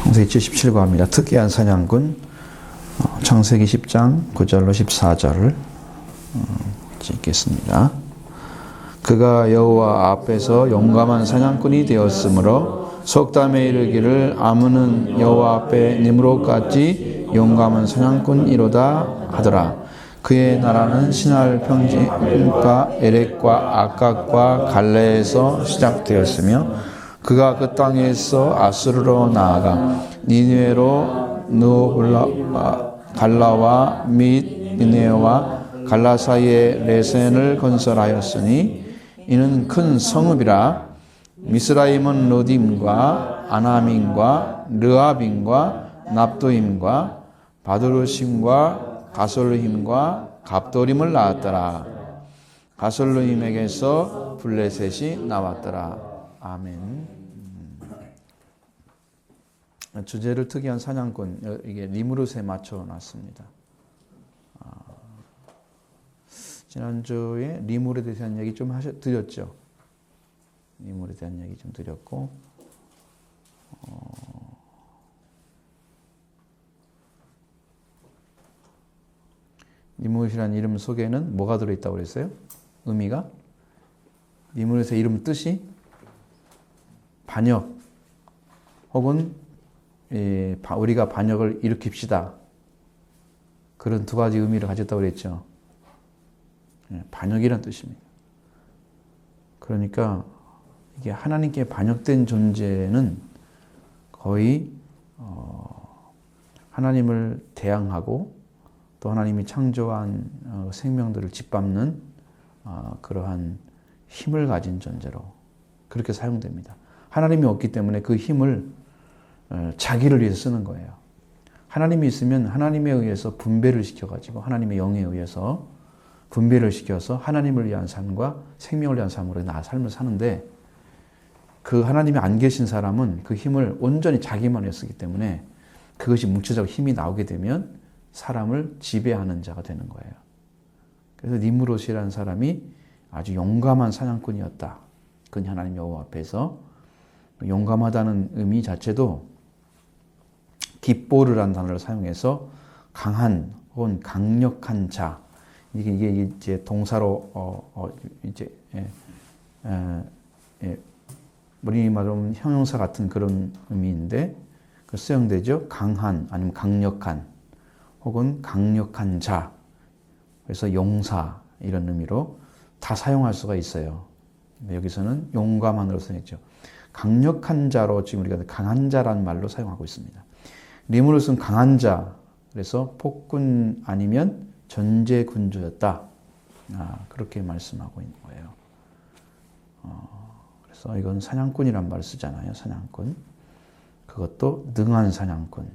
창세기 77과입니다. 특이한 사냥꾼. 창세기 10장 9절로 14절을 읽겠습니다. 그가 여호와 앞에서 용감한 사냥꾼이 되었으므로 속담에 이르기를 아므는 여호와 앞에 니므롯같이 용감한 사냥꾼이로다 하더라. 그의 나라는 시날 평지과 에렉과 아깝과 갈레에서 시작되었으며 그가 그 땅에서 아수르로 나아가 니느웨로 누올라와 갈라와 및 니느웨와 갈라 사이에 레센을 건설하였으니 이는 큰 성읍이라. 미스라임은 로딤과 아나민과 르아빈과 납도임과 바드루심과 가솔루힘과 갑도림을 낳았더라. 가솔루힘에게서 블레셋이 나왔더라. 아멘. 주제를 특이한 사냥꾼, 이게 니므롯에 맞춰 놨습니다. 지난주에 니므롯에 대한 얘기 좀 드렸죠. 니므롯에 대한 얘기 좀 드렸고, 니므롯이라는 이름 속에는 뭐가 들어있다고 그랬어요? 의미가? 니므롯의 이름 뜻이 반역, 혹은 우리가 반역을 일으킵시다. 그런 두 가지 의미를 가졌다고 그랬죠. 반역이란 뜻입니다. 그러니까 이게 하나님께 반역된 존재는 거의 하나님을 대항하고 또 하나님이 창조한 생명들을 짓밟는 그러한 힘을 가진 존재로 그렇게 사용됩니다. 하나님이 없기 때문에 그 힘을 자기를 위해서 쓰는 거예요. 하나님이 있으면 하나님에 의해서 분배를 시켜가지고 하나님의 영에 의해서 분배를 시켜서 하나님을 위한 삶과 생명을 위한 삶으로 나 삶을 사는데, 그 하나님이 안 계신 사람은 그 힘을 온전히 자기만 위해 쓰기 때문에 그것이 뭉쳐져 힘이 나오게 되면 사람을 지배하는 자가 되는 거예요. 그래서 니므롯이라는 사람이 아주 용감한 사냥꾼이었다. 그는 하나님 여호와 앞에서 용감하다는 의미 자체도 깃보르라는 단어를 사용해서 강한 혹은 강력한 자, 이게 이제 동사로 우리 말로 형용사 같은 그런 의미인데 그 사용되죠. 강한 아니면 강력한 혹은 강력한 자, 그래서 용사 이런 의미로 다 사용할 수가 있어요. 여기서는 용감한으로 쓰였죠. 강력한 자로 지금 우리가 강한 자라는 말로 사용하고 있습니다. 니므롯은 강한 자, 그래서 폭군 아니면 전제군주였다. 그렇게 말씀하고 있는 거예요. 그래서 이건 사냥꾼이란 말을 쓰잖아요. 사냥꾼. 그것도 능한 사냥꾼.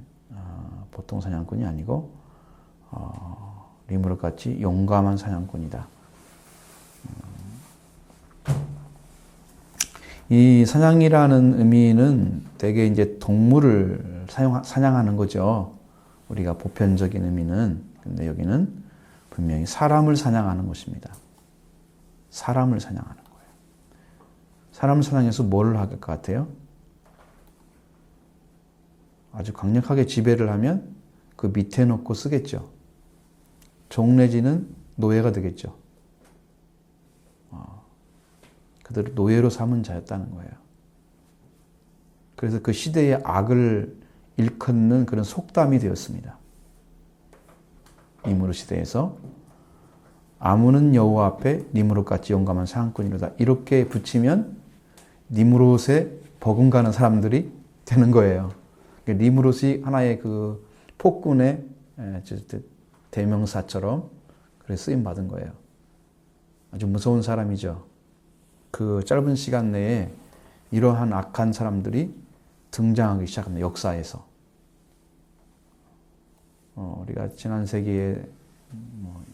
보통 사냥꾼이 아니고 니므롯 같이 용감한 사냥꾼이다. 이 사냥이라는 의미는 대개 이제 동물을 사냥하는 거죠. 우리가 보편적인 의미는. 근데 여기는 분명히 사람을 사냥하는 것입니다. 사람을 사냥하는 거예요. 사람을 사냥해서 뭘 할 것 같아요? 아주 강력하게 지배를 하면 그 밑에 놓고 쓰겠죠. 종 내지는 노예가 되겠죠. 그들을 노예로 삼은 자였다는 거예요. 그래서 그 시대의 악을 일컫는 그런 속담이 되었습니다. 니므롯 시대에서 아므는 여호와 앞에 니므롯같이 용감한 사냥꾼이로다. 이렇게 붙이면 니므롯에 버금가는 사람들이 되는 거예요. 니므롯이 하나의 그 폭군의 대명사처럼 그래 쓰임 받은 거예요. 아주 무서운 사람이죠. 그 짧은 시간 내에 이러한 악한 사람들이 등장하기 시작합니다. 역사에서. 우리가 지난 세기에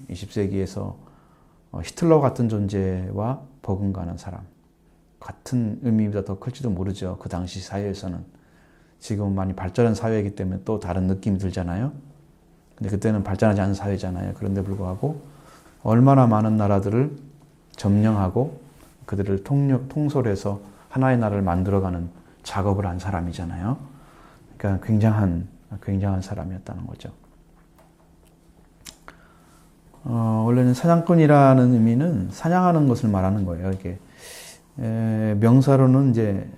20세기에서 히틀러 같은 존재와 버금가는 사람, 같은 의미보다 더 클지도 모르죠. 그 당시 사회에서는. 지금은 많이 발전한 사회이기 때문에 또 다른 느낌이 들잖아요. 근데 그때는 발전하지 않은 사회잖아요. 그런데 불구하고 얼마나 많은 나라들을 점령하고 그들을 통솔해서 하나의 나라를 만들어가는 작업을 한 사람이잖아요. 그러니까 굉장한 사람이었다는 거죠. 원래는 사냥꾼이라는 의미는 사냥하는 것을 말하는 거예요. 이게 명사로는 이제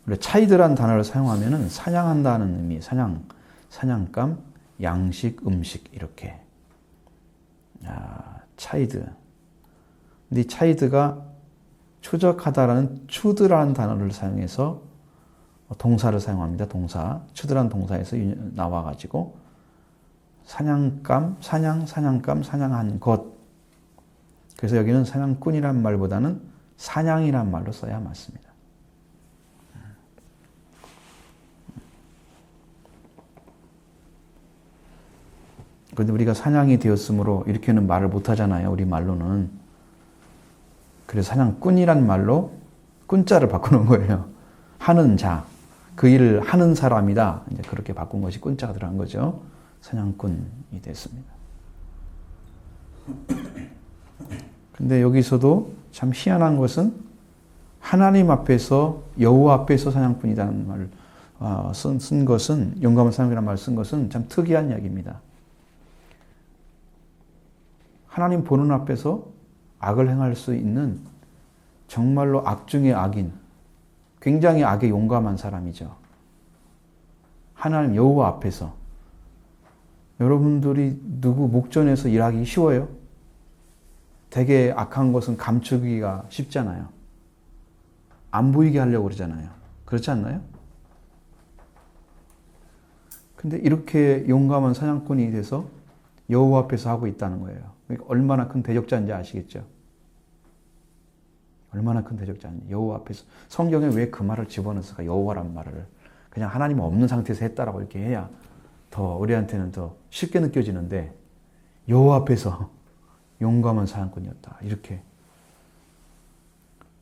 원래 차이드란 단어를 사용하면은 사냥한다는 의미, 사냥감, 양식, 음식 이렇게. 차이드. 근데 이 차이드가 추적하다라는 추드라는 단어를 사용해서 동사를 사용합니다. 동사. 추드라는 동사에서 나와가지고 사냥감, 사냥감, 사냥한 것. 그래서 여기는 사냥꾼이란 말보다는 사냥이란 말로 써야 맞습니다. 그런데 우리가 사냥이 되었으므로 이렇게는 말을 못하잖아요. 우리 말로는. 그래서 사냥꾼이란 말로 꾼자를 바꾸는 거예요. 하는 자, 그 일을 하는 사람이다. 이제 그렇게 바꾼 것이 꾼자가 들어간 거죠. 사냥꾼이 됐습니다. 근데 여기서도 참 희한한 것은 하나님 앞에서, 여호와 앞에서 사냥꾼이라는 말을 쓴 것은, 용감한 사냥이라는 말을 쓴 것은 참 특이한 이야기입니다. 하나님 보는 앞에서 악을 행할 수 있는 정말로 악 중의 악인, 굉장히 악에 용감한 사람이죠. 하나님 여호와 앞에서. 여러분들이 누구 목전에서 일하기 쉬워요? 되게 악한 것은 감추기가 쉽잖아요. 안 보이게 하려고 그러잖아요. 그렇지 않나요? 근데 이렇게 용감한 사냥꾼이 돼서 여호와 앞에서 하고 있다는 거예요. 얼마나 큰 대적자인지 아시겠죠? 얼마나 큰 대적자인지. 여호와 앞에서. 성경에 왜 그 말을 집어넣었을까? 여호와란 말을. 그냥 하나님 없는 상태에서 했다라고 이렇게 해야 더 우리한테는 더 쉽게 느껴지는데 여호와 앞에서 용감한 사냥꾼이었다. 이렇게.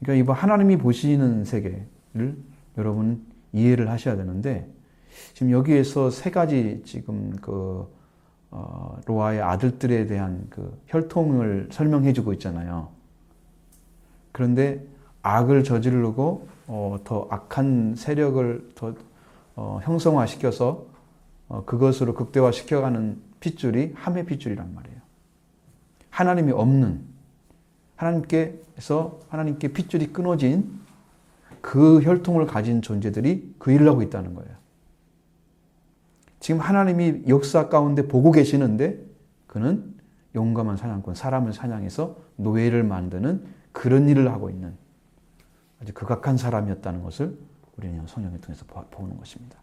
그러니까 이번 하나님이 보시는 세계를 여러분 이해를 하셔야 되는데 지금 여기에서 세 가지 지금 노아의 아들들에 대한 혈통을 설명해 주고 있잖아요. 그런데 악을 저지르고 더 악한 세력을 더 형성화시켜서 그것으로 극대화시켜가는 핏줄이 함의 핏줄이란 말이에요. 하나님이 없는, 하나님께 핏줄이 끊어진 그 혈통을 가진 존재들이 그 일을 하고 있다는 거예요. 지금 하나님이 역사 가운데 보고 계시는데 그는 용감한 사냥꾼, 사람을 사냥해서 노예를 만드는 그런 일을 하고 있는 아주 극악한 사람이었다는 것을 우리는 성경을 통해서 보는 것입니다.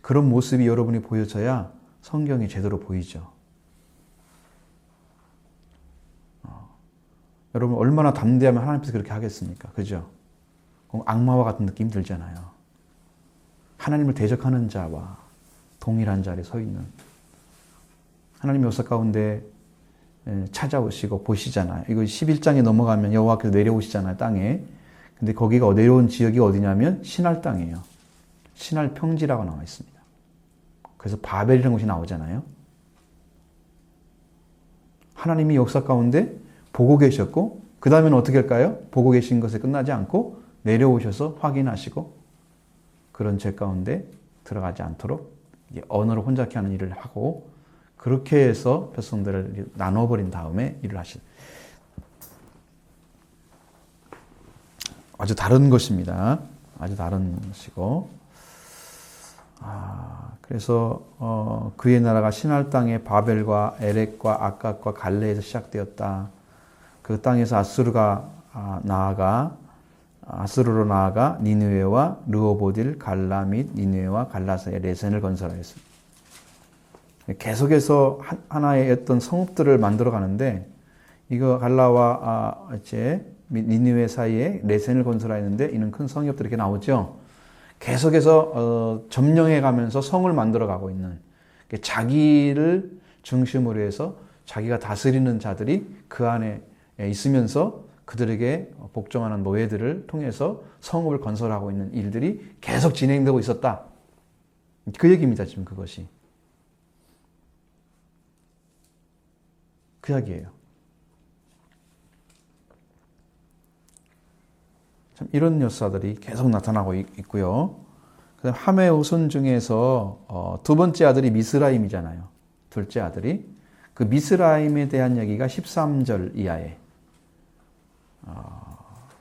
그런 모습이 여러분이 보여져야 성경이 제대로 보이죠. 여러분 얼마나 담대하면 하나님 앞에서 그렇게 하겠습니까? 그죠? 악마와 같은 느낌이 들잖아요. 하나님을 대적하는 자와 동일한 자리에 서 있는 하나님의 역사 가운데 찾아오시고 보시잖아요. 이거 11장에 넘어가면 여호와께서 내려오시잖아요. 땅에. 근데 거기가 내려온 지역이 어디냐면 신할 땅이에요. 신할 평지라고 나와 있습니다. 그래서 바벨이라는 곳이 나오잖아요. 하나님이 역사 가운데 보고 계셨고 그 다음에는 어떻게 할까요? 보고 계신 것에 끝나지 않고 내려오셔서 확인하시고 그런 죄 가운데 들어가지 않도록 언어를 혼잡케 하는 일을 하고 그렇게 해서 백성들을 나눠버린 다음에 일을 하신 아주 다른 것입니다. 아주 다른 것이고 그래서 그의 나라가 신할 땅의 바벨과 에렉과 아깝과 갈레에서 시작되었다. 그 땅에서 아수르로 나아가 니느웨와 르호보딜, 갈라 및 니느웨와 갈라 사이에 레센을 건설하였습니다. 계속해서 하나의 어떤 성읍들을 만들어 가는데 이거 갈라와 니느웨 사이에 레센을 건설하였는데 이는 큰 성읍들이 이렇게 나오죠. 계속해서 점령해 가면서 성을 만들어 가고 있는 자기를 중심으로 해서 자기가 다스리는 자들이 그 안에 있으면서 그들에게 복종하는 노예들을 통해서 성읍을 건설하고 있는 일들이 계속 진행되고 있었다. 그 얘기입니다. 지금 그것이. 그 이야기예요. 참 이런 역사들이 계속 나타나고 있고요. 그다음 함의 후손 중에서 두 번째 아들이 미스라임이잖아요. 둘째 아들이. 그 미스라임에 대한 얘기가 13절 이하에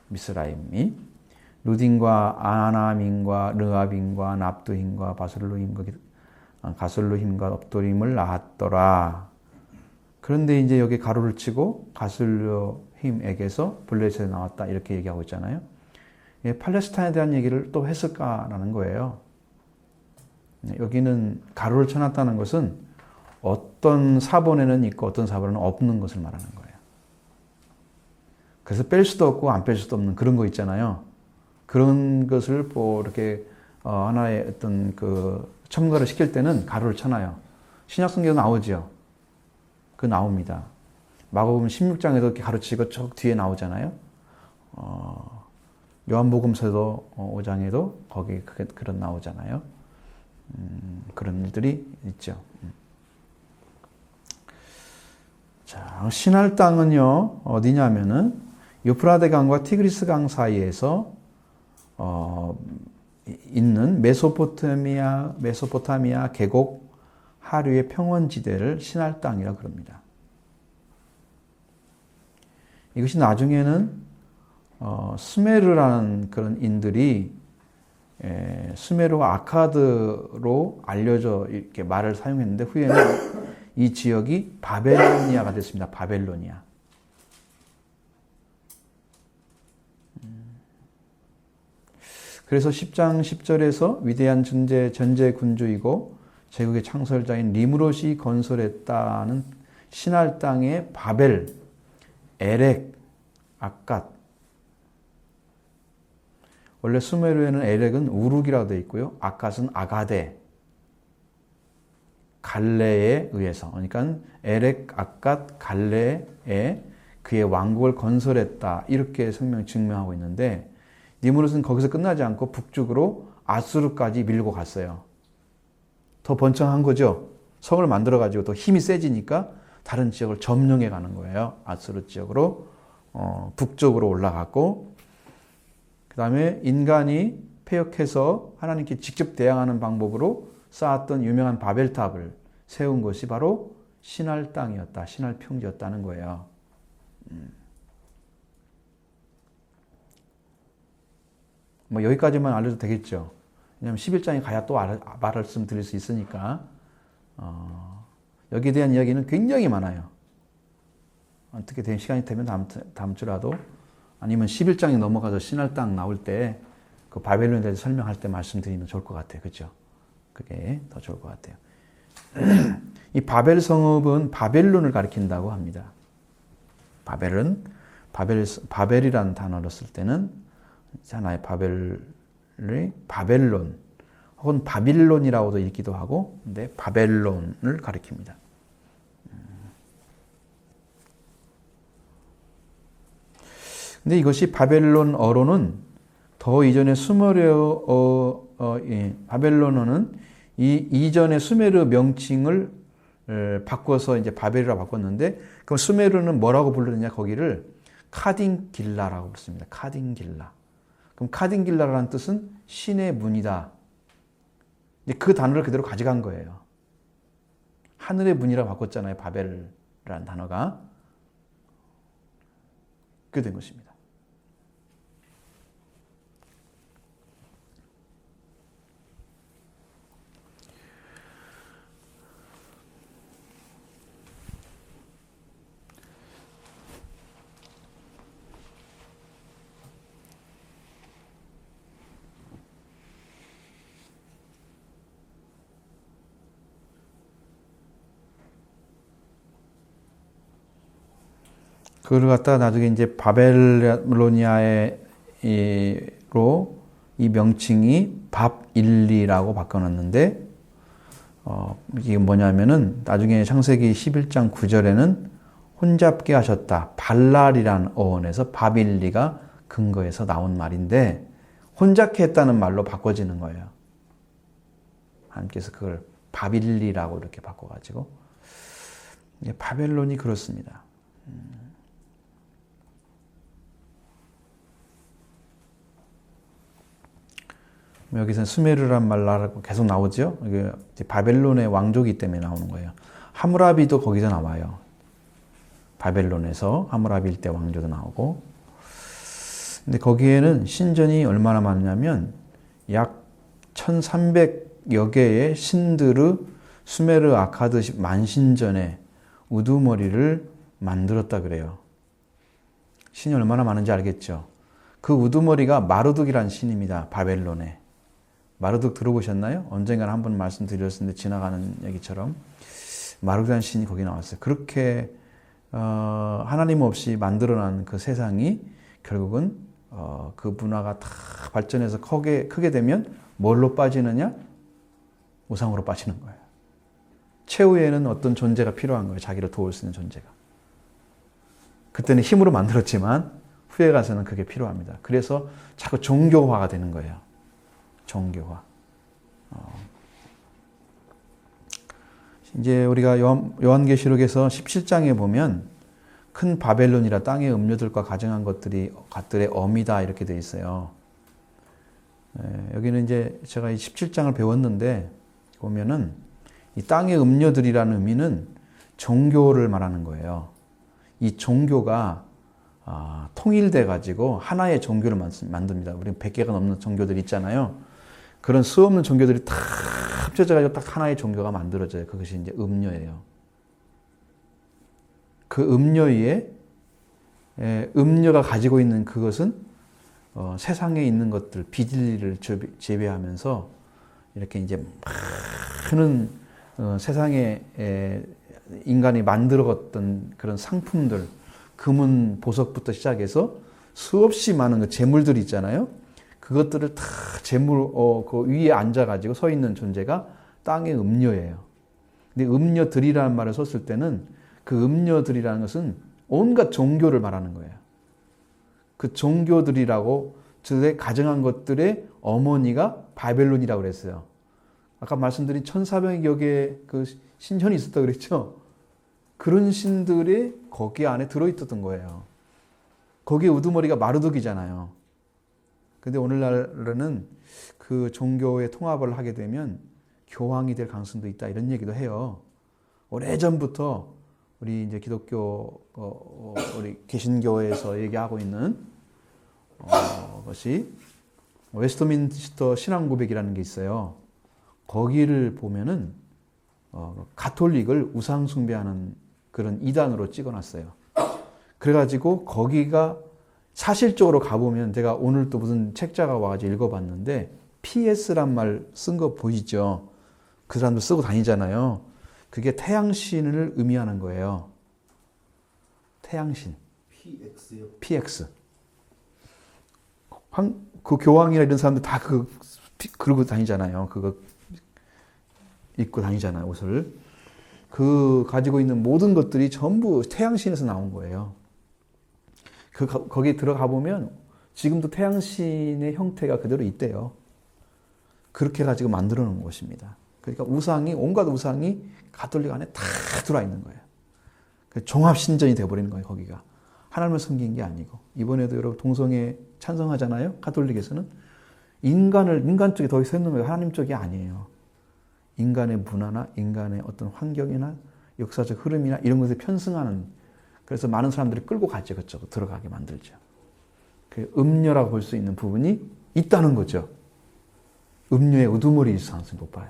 미스라임이 루딘과 아나민과 르아빈과 납두힘과 가슬루힘과 업도림을 낳았더라. 그런데 이제 여기 가로를 치고 가슬루힘에게서 블레셋에 나왔다 이렇게 얘기하고 있잖아요. 예, 팔레스타인에 대한 얘기를 또 했을까라는 거예요. 여기는 가로를 쳐놨다는 것은 어떤 사본에는 있고 어떤 사본에는 없는 것을 말하는 거예요. 그래서 뺄 수도 없고 안 뺄 수도 없는 그런 거 있잖아요. 그런 것을 뭐 이렇게 하나의 어떤 그 첨가를 시킬 때는 가로를 쳐놔요. 신약성경에 나오죠. 그 나옵니다. 마가복음 16장에도 이렇게 가로치고 저 뒤에 나오잖아요. 요한복음서도 5장에도 거기 그런 나오잖아요. 그런 일들이 있죠. 자, 시날 땅은요 어디냐면은 유프라데 강과 티그리스 강 사이에서 있는 메소포타미아 계곡 하류의 평원지대를 시날 땅이라 그럽니다. 이것이 나중에는 스메르라는 그런 인들이 스메르와 아카드로 알려져 이렇게 말을 사용했는데 후에는 이 지역이 바벨로니아가 됐습니다. 바벨로니아. 그래서 10장 10절에서 위대한 전제 군주이고 제국의 창설자인 니므롯이 건설했다는 시날 땅의 바벨, 에렉, 아갓. 원래 수메르에는 에렉은 우룩이라고 되어 있고요. 아갓은 아가데, 갈레에 의해서. 그러니까 에렉, 아갓, 갈레에 그의 왕국을 건설했다. 이렇게 증명하고 있는데 니므롯은 거기서 끝나지 않고 북쪽으로 아수르까지 밀고 갔어요. 더 번창한 거죠. 성을 만들어가지고 더 힘이 세지니까 다른 지역을 점령해 가는 거예요. 아수르 지역으로 북쪽으로 올라갔고 그 다음에 인간이 패역해서 하나님께 직접 대항하는 방법으로 쌓았던 유명한 바벨탑을 세운 것이 바로 시날 땅이었다. 시날 평지였다는 거예요. 뭐 여기까지만 알려도 되겠죠. 왜냐하면 11장에 가야 또 말씀 드릴 수 있으니까 여기에 대한 이야기는 굉장히 많아요. 어떻게 된 시간이 되면 다음 주라도 아니면 11장에 넘어가서 시날 땅 나올 때 그 바벨론에 대해서 설명할 때 말씀드리면 좋을 것 같아요. 그렇죠? 그게 더 좋을 것 같아요. 이 바벨 성읍은 바벨론을 가리킨다고 합니다. 바벨이라는 단어로 쓸 때는 하나의 바벨론 혹은 바빌론이라고도 읽기도 하고 근데 바벨론을 가리킵니다. 근데 이것이 바벨론어로는 더 이전에 바벨론어는 이 이전의 수메르 명칭을 바꿔서 이제 바벨이라고 바꿨는데 그럼 수메르는 뭐라고 부르느냐 거기를 카딘길라라고 부릅니다. 카딘길라. 그럼 카딘길라라는 뜻은 신의 문이다. 그 단어를 그대로 가져간 거예요. 하늘의 문이라고 바꿨잖아요. 바벨이라는 단어가. 그렇게 된 것입니다. 그걸 갖다가 나중에 이제 바벨로니아로 이 명칭이 밥일리라고 바꿔놨는데, 이게 뭐냐면은 나중에 창세기 11장 9절에는 혼잡게 하셨다. 발랄이라는 어원에서 밥일리가 근거해서 나온 말인데, 혼잡게 했다는 말로 바꿔지는 거예요. 하나님께서 그걸 밥일리라고 이렇게 바꿔가지고, 바벨론이 그렇습니다. 여기서 수메르란 말라고 계속 나오죠. 이게 바벨론의 왕족이기 때문에 나오는 거예요. 하무라비도 거기서 나와요. 바벨론에서 하무라비 일대 왕조도 나오고. 근데 거기에는 신전이 얼마나 많냐면 약 1300여 개의 신드르, 수메르, 아카드 만신전에 우두머리를 만들었다 그래요. 신이 얼마나 많은지 알겠죠? 그 우두머리가 마르둑이라는 신입니다. 바벨론에. 마르둑 들어보셨나요? 언젠가 한번 말씀드렸는데 지나가는 얘기처럼 마르둑이라는 신이 거기 나왔어요. 그렇게 하나님 없이 만들어난 그 세상이 결국은 그 문화가 다 발전해서 크게 되면 뭘로 빠지느냐? 우상으로 빠지는 거예요. 최후에는 어떤 존재가 필요한 거예요. 자기를 도울 수 있는 존재가. 그때는 힘으로 만들었지만 후에 가서는 그게 필요합니다. 그래서 자꾸 종교화가 되는 거예요. 종교화. 이제 우리가 요한계시록에서 17장에 보면 큰 바벨론이라 땅의 음료들과 가정한 것들의 어미다 이렇게 되어 있어요. 여기는 이제 제가 이 17장을 배웠는데 보면은 이 땅의 음료들이라는 의미는 종교를 말하는 거예요. 이 종교가 통일돼 가지고 하나의 종교를 만듭니다. 우리 100개가 넘는 종교들 있잖아요. 그런 수없는 종교들이 다 합쳐져 가지고 딱 하나의 종교가 만들어져요. 그것이 이제 음료예요. 그 음료 위에 음료가 가지고 있는 그것은 세상에 있는 것들, 비진리를 제외하면서 이렇게 이제 많은 세상에 인간이 만들어갔던 그런 상품들, 금은 보석부터 시작해서 수없이 많은 그 재물들이 있잖아요. 그것들을 다 재물 그 위에 앉아가지고 서 있는 존재가 땅의 음료예요. 근데 음료들이라는 말을 썼을 때는 그 음료들이라는 것은 온갖 종교를 말하는 거예요. 그 종교들이라고 저들의 가정한 것들의 어머니가 바벨론이라고 그랬어요. 아까 말씀드린 1400여 개의 그 신전이 있었다고 그랬죠. 그런 신들이 거기 안에 들어있었던 거예요. 거기에 우두머리가 마르둑이잖아요. 근데 오늘날은 그 종교의 통합을 하게 되면 교황이 될 가능성도 있다 이런 얘기도 해요. 오래전부터 우리 이제 기독교 우리 개신교에서 얘기하고 있는 것이 웨스트민스터 신앙고백이라는 게 있어요. 거기를 보면은 가톨릭을 우상 숭배하는 그런 이단으로 찍어놨어요. 그래가지고 거기가 사실적으로 가보면 제가 오늘 또 무슨 책자가 와가지고 읽어봤는데 PS란 말 쓴 거 보이죠? 그 사람도 쓰고 다니잖아요. 그게 태양신을 의미하는 거예요. 태양신. PX요? PX. 그 교황이나 이런 사람들 다 그러고 다니잖아요. 그거 입고 다니잖아요, 옷을. 그 가지고 있는 모든 것들이 전부 태양신에서 나온 거예요. 거기 들어가 보면 지금도 태양신의 형태가 그대로 있대요. 그렇게 가지고 만들어 놓은 것입니다. 그러니까 온갖 우상이 가톨릭 안에 다 들어와 있는 거예요. 종합신전이 되어버리는 거예요, 거기가. 하나님을 섬긴 게 아니고. 이번에도 여러분 동성애 찬성하잖아요, 가톨릭에서는. 인간 쪽에 더 서 있는 거예요. 하나님 쪽이 아니에요. 인간의 문화나 인간의 어떤 환경이나 역사적 흐름이나 이런 것을 편승하는, 그래서 많은 사람들이 끌고 가죠. 그쪽으로 들어가게 만들죠. 그 음료라고 볼 수 있는 부분이 있다는 거죠. 음료의 우두머리일 가능성이 높아요.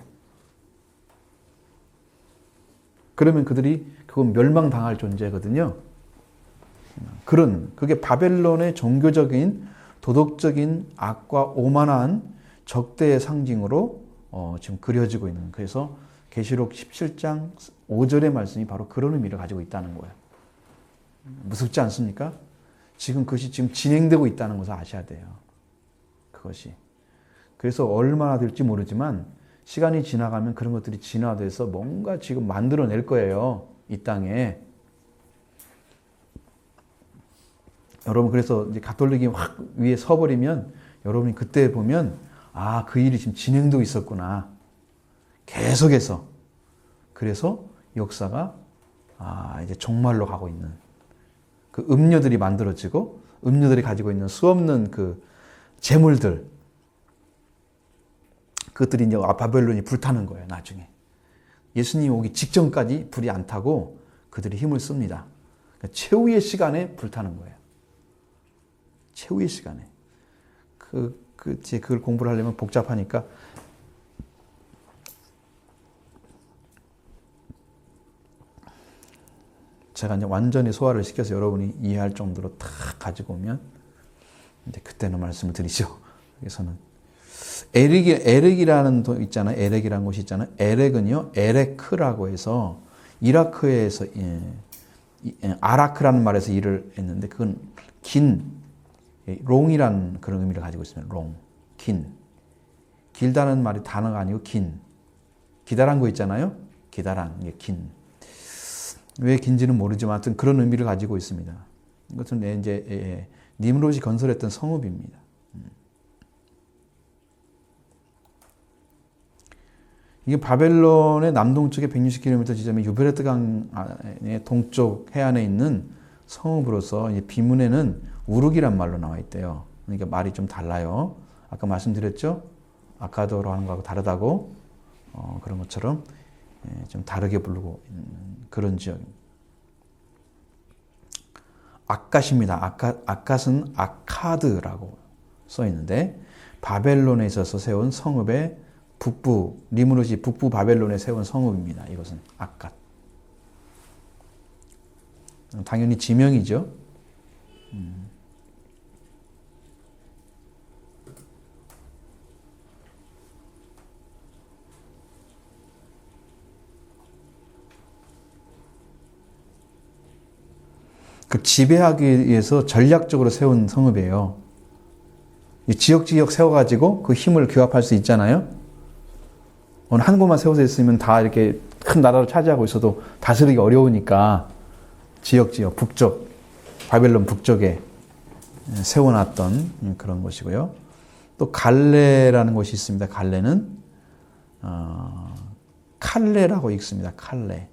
그러면 그건 멸망당할 존재거든요. 그게 바벨론의 종교적인, 도덕적인 악과 오만한 적대의 상징으로 지금 그려지고 있는. 그래서 계시록 17장 5절의 말씀이 바로 그런 의미를 가지고 있다는 거예요. 무섭지 않습니까? 그것이 지금 진행되고 있다는 것을 아셔야 돼요. 그것이. 그래서 얼마나 될지 모르지만 시간이 지나가면 그런 것들이 진화돼서 뭔가 지금 만들어낼 거예요. 이 땅에. 여러분, 그래서 이제 가톨릭이 확 위에 서버리면 여러분이 그때 보면 그 일이 지금 진행되고 있었구나. 계속해서. 그래서 역사가 이제 종말로 가고 있는. 그 음료들이 만들어지고 음료들이 가지고 있는 수없는 그 재물들, 그것들이 이제 바벨론이 불타는 거예요, 나중에. 예수님이 오기 직전까지 불이 안 타고 그들이 힘을 씁니다. 그러니까 최후의 시간에 불타는 거예요. 최후의 시간에. 그걸 공부를 하려면 복잡하니까 제가 이제 완전히 소화를 시켜서 여러분이 이해할 정도로 다 가지고 오면 이제 그때는 말씀을 드리죠. 그래서는 에렉이라는 도 있잖아요. 에렉이라는 곳이 있잖아요. 에렉은요, 에레크라고 해서 이라크에서 아라크라는 말에서 일을 했는데 그건 롱이라는 그런 의미를 가지고 있습니다. 롱, 길다는 말이 단어가 아니고 기다란 거 있잖아요. 기다란 게 왜 긴지는 모르지만 하여튼 그런 의미를 가지고 있습니다. 이것은 이제 니므롯이 건설했던 성읍입니다. 이게 바벨론의 남동쪽에 160km 지점의 유베레트 강의 동쪽 해안에 있는 성읍으로서 비문에는 우르기란 말로 나와 있대요. 그러니까 말이 좀 달라요. 아까 말씀드렸죠? 아카도로 하는 거하고 다르다고 그런 것처럼 좀 다르게 부르고 그런 지역입니다. 아갓입니다. 아갓은 아카드라고 써 있는데 바벨론에 있어서 세운 성읍의 니므롯이 북부 바벨론에 세운 성읍입니다. 이것은 아갓. 당연히 지명이죠. 그 지배하기 위해서 전략적으로 세운 성읍이에요. 지역 세워가지고 그 힘을 규합할 수 있잖아요. 어느 한 곳만 세워져 있으면 다 이렇게 큰 나라를 차지하고 있어도 다스리기 어려우니까 지역 북쪽, 바벨론 북쪽에 세워놨던 그런 곳이고요. 또 갈레라는 곳이 있습니다. 갈레는 칼레라고 읽습니다. 칼레.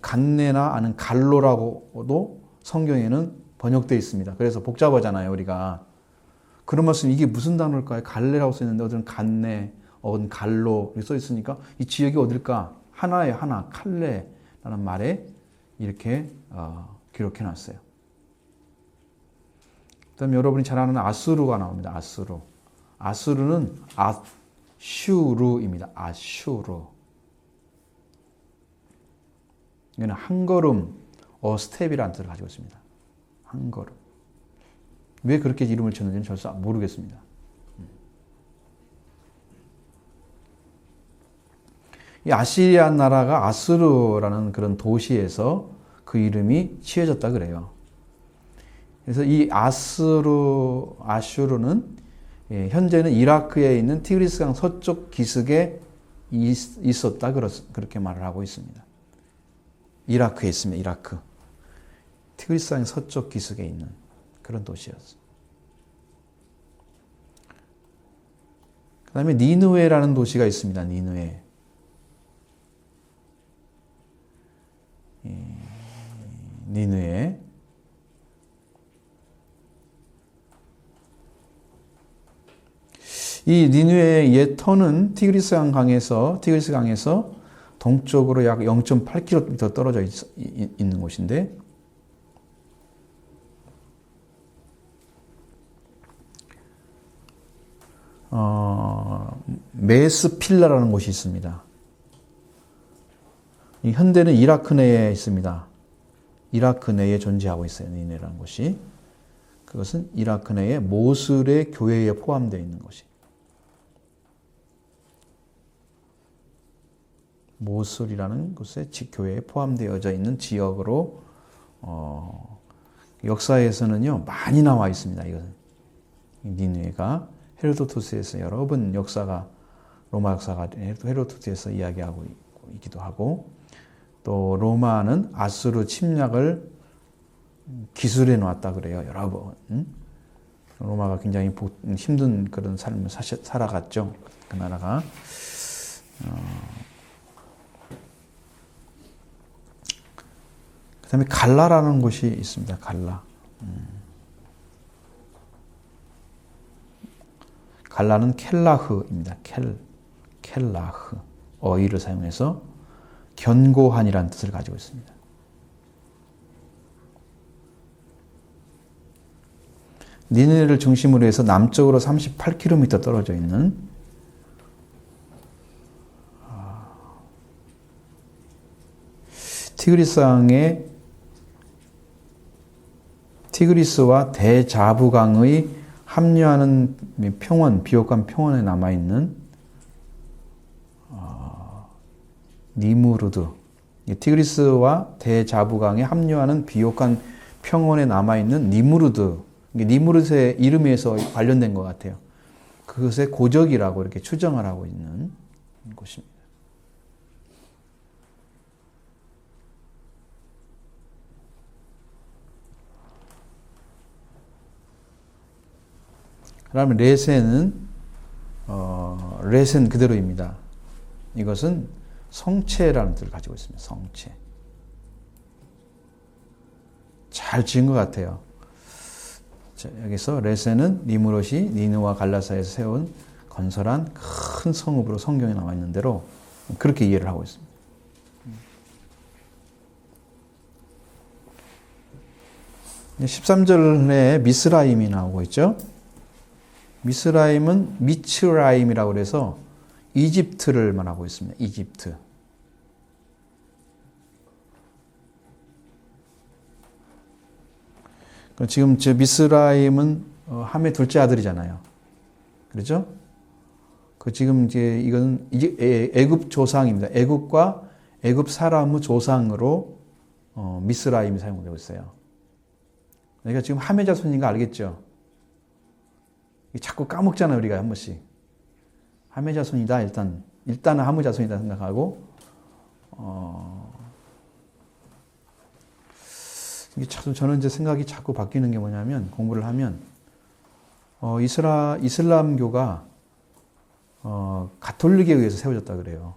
간네나 아는 갈로라고도 성경에는 번역되어 있습니다. 그래서 복잡하잖아요, 우리가. 그런 말씀 이게 무슨 단어일까요? 갈레라고 써 있는데 어디는 간네, 어디는 갈로 이렇게 써 있으니까 이 지역이 어딜까? 하나에 하나, 칼레라는 말에 이렇게 기록해 놨어요. 그다음에 여러분이 잘 아는 아수르가 나옵니다. 아수르는 아슈르입니다. 아슈르. 이거는 한 걸음, 스텝이라는 뜻을 가지고 있습니다. 한 걸음. 왜 그렇게 이름을 지었는지는 절대 모르겠습니다. 이 아시리아 나라가 아수르라는 그런 도시에서 그 이름이 취해졌다 그래요. 그래서 이 아슈르는 현재는 이라크에 있는 티그리스강 서쪽 기슭에 있었다 그렇게 말을 하고 있습니다. 이라크에 있습니다. 이라크. 티그리스강 서쪽 기슭에 있는 그런 도시였어요. 그 다음에 니느웨라는 도시가 있습니다. 니느웨. 니느웨. 이 니느웨의 옛 터는 티그리스강에서 동쪽으로 약 0.8km 떨어져 있는 곳인데 메스필라라는 곳이 있습니다. 이 현대는 이라크 내에 있습니다. 이라크 내에 존재하고 있어요. 니느웨라는 곳이. 그것은 이라크 내에 모술의 교회에 포함되어 있는 곳이. 모술이라는 곳에 교회에 포함되어져 있는 지역으로 역사에서는요 많이 나와 있습니다. 이것은 니느웨가 헤로도투스에서 여러 번 로마 역사가 헤로도투스에서 이야기하고 있기도 하고 또 로마는 아수르 침략을 기술해 놓았다 그래요. 여러 번. 로마가 굉장히 힘든 그런 삶을 살아갔죠. 그 나라가. 그 다음에 갈라라는 곳이 있습니다. 갈라는 켈라흐입니다. 켈라흐. 어이를 사용해서 견고한이라는 뜻을 가지고 있습니다. 니느웨를 중심으로 해서 남쪽으로 38km 떨어져 있는 티그리스강의 티그리스와 대자부강의 합류하는 평원, 비옥한 평원에 남아있는 니무르드, 티그리스와 대자부강에 합류하는 비옥한 평원에 남아있는 니무르드, 니무르드의 이름에서 관련된 것 같아요. 그것의 고적이라고 이렇게 추정을 하고 있는 곳입니다. 그다음에 레센은 레센 그대로입니다. 이것은 성체라는 뜻을 가지고 있습니다. 성체. 잘 지은 것 같아요. 자, 여기서 레센은 니무롯이 니느와 갈라사에서 세운 건설한 큰 성읍으로 성경에 나와 있는 대로 그렇게 이해를 하고 있습니다. 13절에 미스라임이 나오고 있죠. 미스라임은 미츠라임이라고 그래서 이집트를 말하고 있습니다. 이집트. 지금 저 미스라임은 함의 둘째 아들이잖아요. 그렇죠? 지금 이제 이건 애굽 조상입니다. 애굽과 애굽 사람의 조상으로 미스라임이 사용되고 있어요. 그러니까 지금 함의 자손인 거 알겠죠? 자꾸 까먹잖아요, 우리가 한 번씩. 함의 자손이다, 일단은 함의 자손이다 생각하고, 저는 이제 생각이 자꾸 바뀌는 게 뭐냐면, 공부를 하면, 이슬람교가, 가톨릭에 의해서 세워졌다 그래요.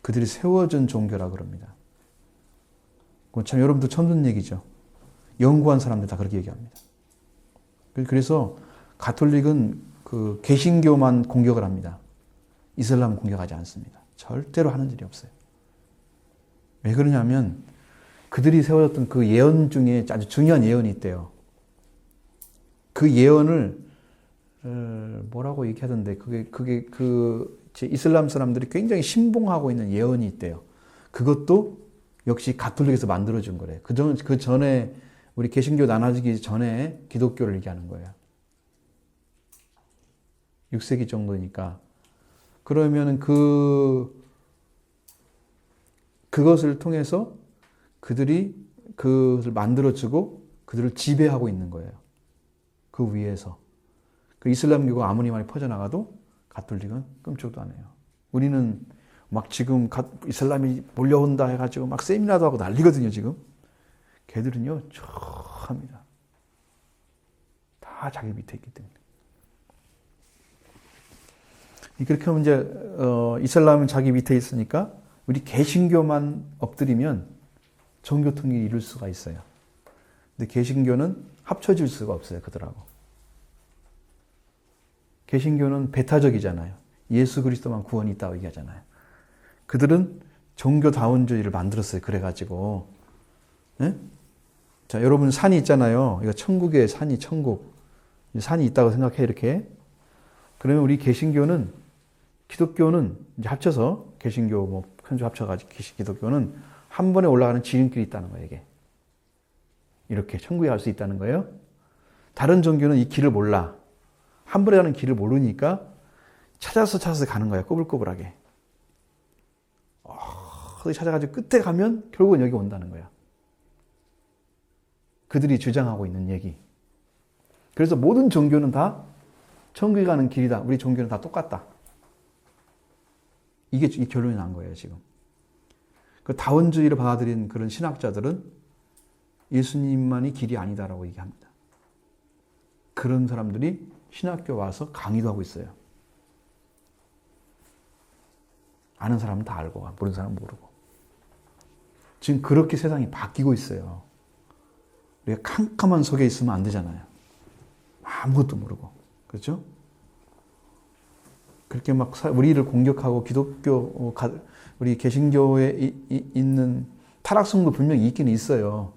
그들이 세워진 종교라 그럽니다. 참 여러분도 처음 듣는 얘기죠. 연구한 사람들 다 그렇게 얘기합니다. 그래서 가톨릭은 그 개신교만 공격을 합니다. 이슬람은 공격하지 않습니다. 절대로 하는 일이 없어요. 왜 그러냐면 그들이 세워졌던 그 예언 중에 아주 중요한 예언이 있대요. 그 예언을 뭐라고 얘기하던데 그게 이슬람 사람들이 굉장히 신봉하고 있는 예언이 있대요. 그것도 역시 가톨릭에서 만들어준 거래요. 그 전에 우리 개신교 나눠지기 전에 기독교를 얘기하는 거예요. 6세기 정도니까. 그러면은 그것을 통해서 그들이 그것을 만들어주고 그들을 지배하고 있는 거예요. 그 위에서. 그 이슬람교가 아무리 많이 퍼져나가도 가톨릭은 끔찍도 안 해요. 우리는 막 지금 이슬람이 몰려온다 해가지고 막 세미나도 하고 난리거든요, 지금. 걔들은요, 척합니다. 다 자기 밑에 있기 때문에. 그렇게 하면 이제, 이슬람은 자기 밑에 있으니까 우리 개신교만 엎드리면 종교 통일을 이룰 수가 있어요. 근데 개신교는 합쳐질 수가 없어요, 그들하고. 개신교는 배타적이잖아요. 예수 그리스도만 구원이 있다고 얘기하잖아요. 그들은 종교다원주의를 만들었어요. 그래가지고. 네? 자, 여러분 산이 있잖아요. 이거 천국의 산이 천국. 산이 있다고 생각해, 이렇게. 그러면 우리 개신교는, 기독교는 이제 합쳐서, 개신교, 편주 합쳐가지고 기독교는 한 번에 올라가는 지름길이 있다는 거예요, 이게. 이렇게 천국에 갈 수 있다는 거예요. 다른 종교는 이 길을 몰라. 한 번에 가는 길을 모르니까 찾아서 가는 거야, 꼬불꼬불하게. 거기 찾아가지고 끝에 가면 결국은 여기 온다는 거야. 그들이 주장하고 있는 얘기. 그래서 모든 종교는 다 천국에 가는 길이다. 우리 종교는 다 똑같다. 이게 이 결론이 난 거예요, 지금. 그 다원주의를 받아들인 그런 신학자들은 예수님만이 길이 아니다라고 얘기합니다. 그런 사람들이 신학교 와서 강의도 하고 있어요. 아는 사람은 다 알고, 모르는 사람은 모르고. 지금 그렇게 세상이 바뀌고 있어요. 우리가 캄캄한 속에 있으면 안 되잖아요. 아무것도 모르고. 그렇죠? 그렇게 막 우리를 공격하고 기독교, 우리 개신교에 있는 타락성도 분명히 있긴 있어요.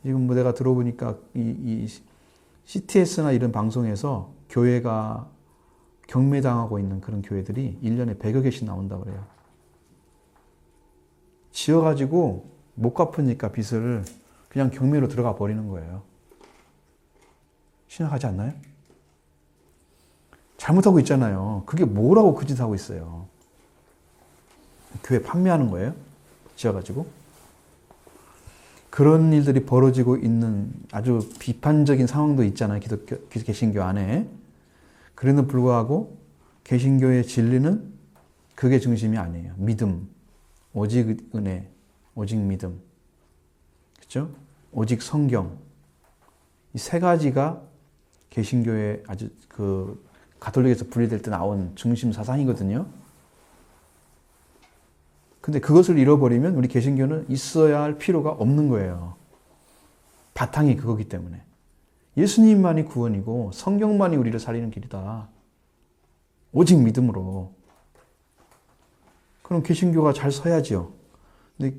지금 뭐 내가 들어보니까 이 CTS나 이런 방송에서 교회가 경매당하고 있는 그런 교회들이 1년에 100여 개씩 나온다고 그래요. 지어가지고 못 갚으니까 빚을 그냥 경매로 들어가 버리는 거예요. 심각하지 않나요? 잘못하고 있잖아요. 그게 뭐라고 그 짓 하고 있어요. 교회 판매하는 거예요. 지어가지고. 그런 일들이 벌어지고 있는 아주 비판적인 상황도 있잖아요. 개신교 안에. 그래도 불구하고 개신교의 진리는 그게 중심이 아니에요. 믿음, 오직 은혜, 오직 믿음. 그렇죠? 오직 성경. 이 세 가지가 개신교의 아주 가톨릭에서 분리될 때 나온 중심 사상이거든요. 근데 그것을 잃어버리면 우리 개신교는 있어야 할 필요가 없는 거예요. 바탕이 그거기 때문에. 예수님만이 구원이고 성경만이 우리를 살리는 길이다. 오직 믿음으로. 그럼 개신교가 잘 서야지요.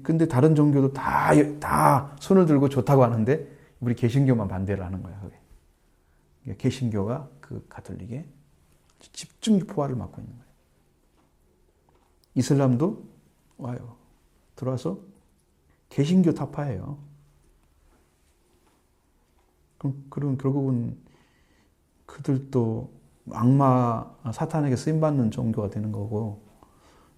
근데 다른 종교도 다 손을 들고 좋다고 하는데 우리 개신교만 반대를 하는 거예요. 그게. 개신교가 그 가톨릭의 집중 포화를 맡고 있는 거예요. 이슬람도 와요. 들어와서 개신교 타파예요. 그럼 결국은 그들도 악마, 사탄에게 쓰임받는 종교가 되는 거고,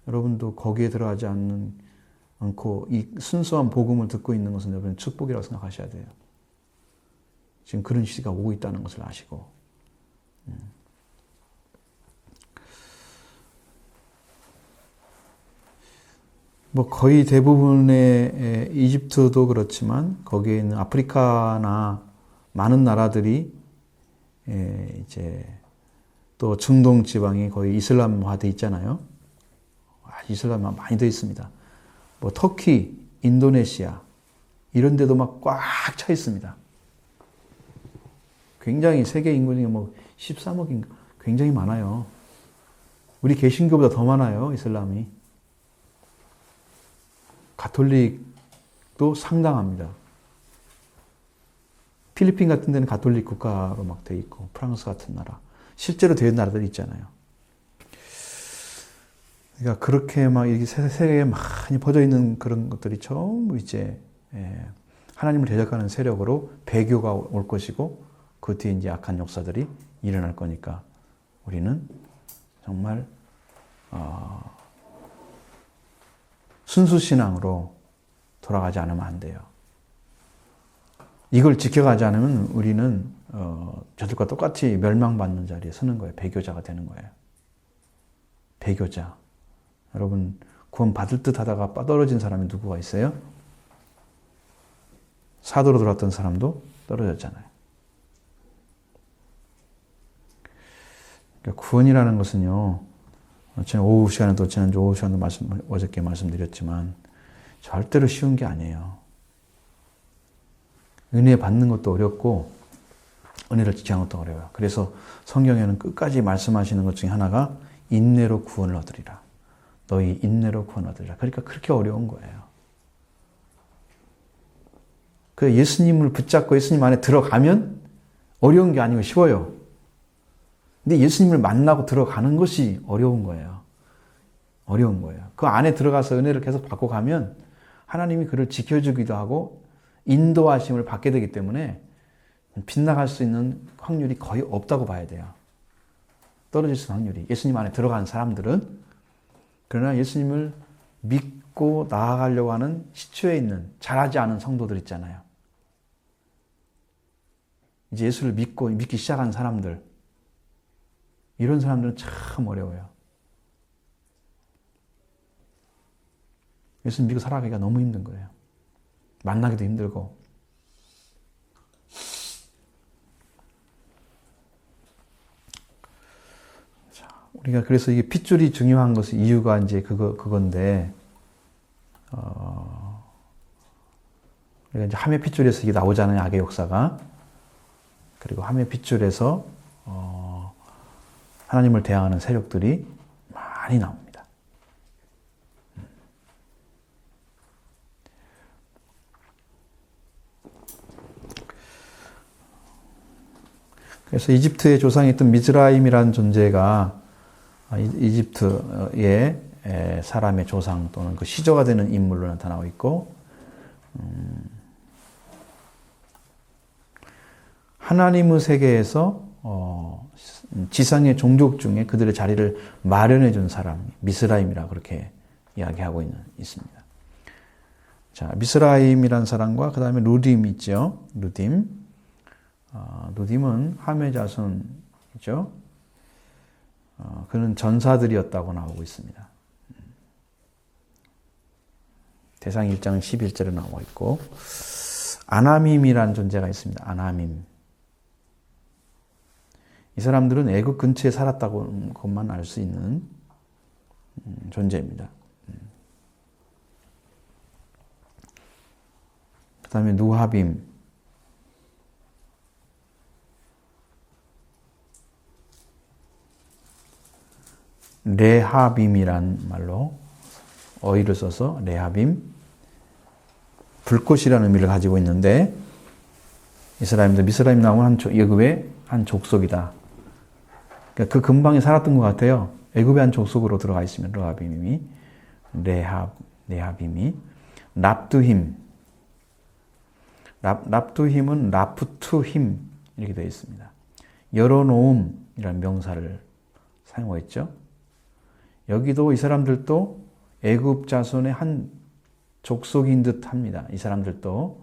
여러분도 거기에 들어가지 않고 이 순수한 복음을 듣고 있는 것은 여러분 축복이라고 생각하셔야 돼요. 지금 그런 시기가 오고 있다는 것을 아시고. 뭐 거의 대부분의 이집트도 그렇지만 거기에 있는 아프리카나 많은 나라들이 이제 또 중동 지방이 거의 이슬람화돼 있잖아요. 이슬람화 많이 돼 있습니다. 뭐 터키, 인도네시아 이런 데도 막 꽉 차 있습니다. 굉장히 세계 인구 중에 뭐 13억 인구 굉장히 많아요. 우리 개신교보다 더 많아요, 이슬람이. 가톨릭도 상당합니다. 필리핀 같은 데는 가톨릭 국가로 막 돼 있고, 프랑스 같은 나라. 실제로 된 나라들이 있잖아요. 그러니까 그렇게 막 이렇게 세계에 많이 퍼져 있는 그런 것들이 전부 이제 하나님을 대적하는 세력으로 배교가 올 것이고, 그 뒤에 이제 악한 역사들이 일어날 거니까 우리는 정말 순수신앙으로 돌아가지 않으면 안 돼요. 이걸 지켜가지 않으면 우리는 저들과 똑같이 멸망받는 자리에 서는 거예요. 배교자가 되는 거예요. 배교자. 여러분 구원 받을 듯 하다가 빠떨어진 사람이 누구가 있어요? 사도로 돌아왔던 사람도 떨어졌잖아요. 그러니까 구원이라는 것은요. 저는 오후 시간에도 지난주 오후 시간도 어저께 말씀드렸지만 절대로 쉬운 게 아니에요. 은혜 받는 것도 어렵고 은혜를 지키는 것도 어려워요. 그래서 성경에는 끝까지 말씀하시는 것 중에 하나가 인내로 구원을 얻으리라. 너희 인내로 구원을 얻으리라. 그러니까 그렇게 어려운 거예요. 그 예수님을 붙잡고 예수님 안에 들어가면 어려운 게 아니고 쉬워요. 근데 예수님을 만나고 들어가는 것이 어려운 거예요. 어려운 거예요. 그 안에 들어가서 은혜를 계속 받고 가면 하나님이 그를 지켜주기도 하고 인도하심을 받게 되기 때문에 빗나갈 수 있는 확률이 거의 없다고 봐야 돼요. 떨어질 수 있는 확률이. 예수님 안에 들어간 사람들은. 그러나 예수님을 믿고 나아가려고 하는 시초에 있는 잘하지 않은 성도들 있잖아요. 이제 예수를 믿기 시작한 사람들. 이런 사람들은 참 어려워요. 예수님 믿고 살아가기가 너무 힘든 거예요. 만나기도 힘들고. 자, 우리가 그래서 이게 핏줄이 중요한 것이 이유가 이제 그건데, 우리가 이제 함의 핏줄에서 이게 나오잖아요, 악의 역사가. 그리고 함의 핏줄에서 하나님을 대항하는 세력들이 많이 나옵니다. 그래서 이집트의 조상이었던 미즈라임이라는 존재가 이집트의 사람의 조상 또는 그 시조가 되는 인물로 나타나고 있고, 하나님의 세계에서 지상의 종족 중에 그들의 자리를 마련해 준 사람이 미스라임이라 그렇게 이야기하고 있습니다. 자, 미스라임이란 사람과 그 다음에 루딤 있죠. 루딤은 함의 자손이죠. 그는 전사들이었다고 나오고 있습니다. 대상 1장 11절에 나와 있고, 아나밈이라는 존재가 있습니다. 아나밈. 이 사람들은 애굽 근처에 살았다고 것만 알 수 있는 존재입니다. 그 다음에 누하빔. 레하빔이란 말로 어휘를 써서 레하빔, 불꽃이라는 의미를 가지고 있는데, 이 사람들 미스라임 나온 애굽의 한 족속이다. 그러니까 그 근방에 살았던 것 같아요. 애굽의 한 족속으로 들어가 있으면 레하빔이, 레하빔이, 납두힘, 납두힘은 라프투힘 이렇게 되어 있습니다. 열어놓음이라는 명사를 사용했죠. 여기도 이 사람들도 애굽 자손의 한 족속인 듯 합니다. 이 사람들도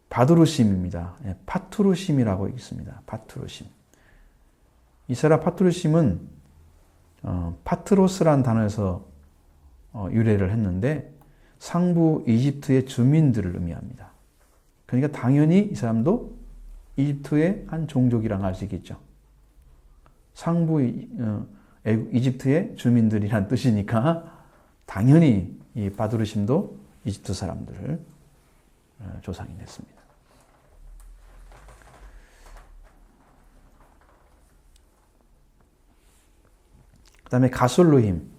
바두르심입니다. 파투르심이라고 있습니다. 파투르심. 이 사람 파투르심은 파트로스라는 단어에서 유래를 했는데 상부 이집트의 주민들을 의미합니다. 그러니까 당연히 이 사람도 이집트의 한 종족이라고 할 수 있겠죠. 상부 이집트의 주민들이란 뜻이니까 당연히 이 바두르심도 이집트 사람들을 조상이 됐습니다. 그 다음에 가술루힘.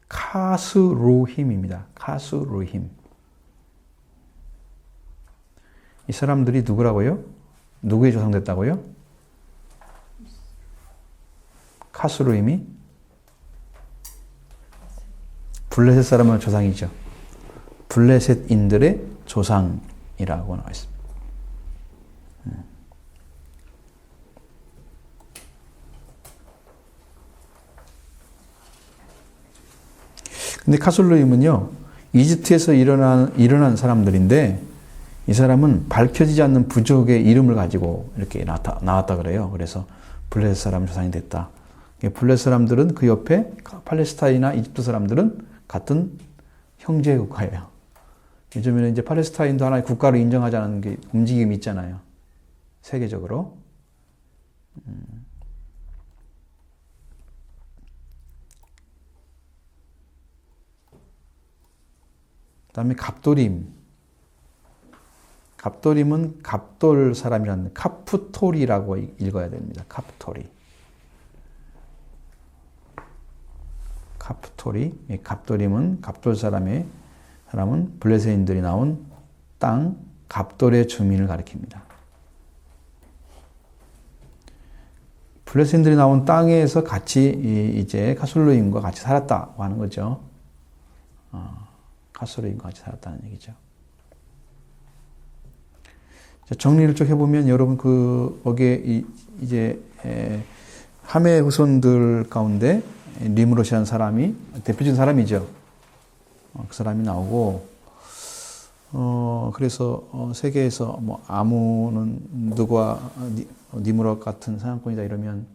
카스루힘입니다. 카스루힘. 이 사람들이 누구라고요? 누구의 조상됐다고요? 카스루힘이 블레셋 사람의 조상이죠. 블레셋인들의 조상이라고 나와 있습니다. 근데 카술루임은요, 이집트에서 일어난 사람들인데, 이 사람은 밝혀지지 않는 부족의 이름을 가지고 이렇게 나왔다 그래요. 그래서 블레셋 사람 조상이 됐다. 블레셋 사람들은 그 옆에 팔레스타인이나 이집트 사람들은 같은 형제 국가예요. 요즘에는 이제 팔레스타인도 하나의 국가로 인정하자는 게 움직임이 있잖아요. 세계적으로. 그 다음에 갑도림. 갑도림은 갑돌 사람이라는 카프토리라고 읽어야 됩니다. 카프토리. 갑도림은 갑돌 사람은 블레셋인들이 나온 땅 갑돌의 주민을 가리킵니다. 블레셋인들이 나온 땅에서 같이 이제 카술루임과 같이 살았다고 하는 거죠. 카술루임과 같이 살았다는 얘기죠. 정리를 쭉 해보면 여러분 거기에 이제 함의 후손들 가운데 리므롯이라는 사람이 대표적인 사람이죠. 그 사람이 나오고 그래서 세계에서 뭐 아무는 누구와 니므롯 같은 사냥꾼이다 이러면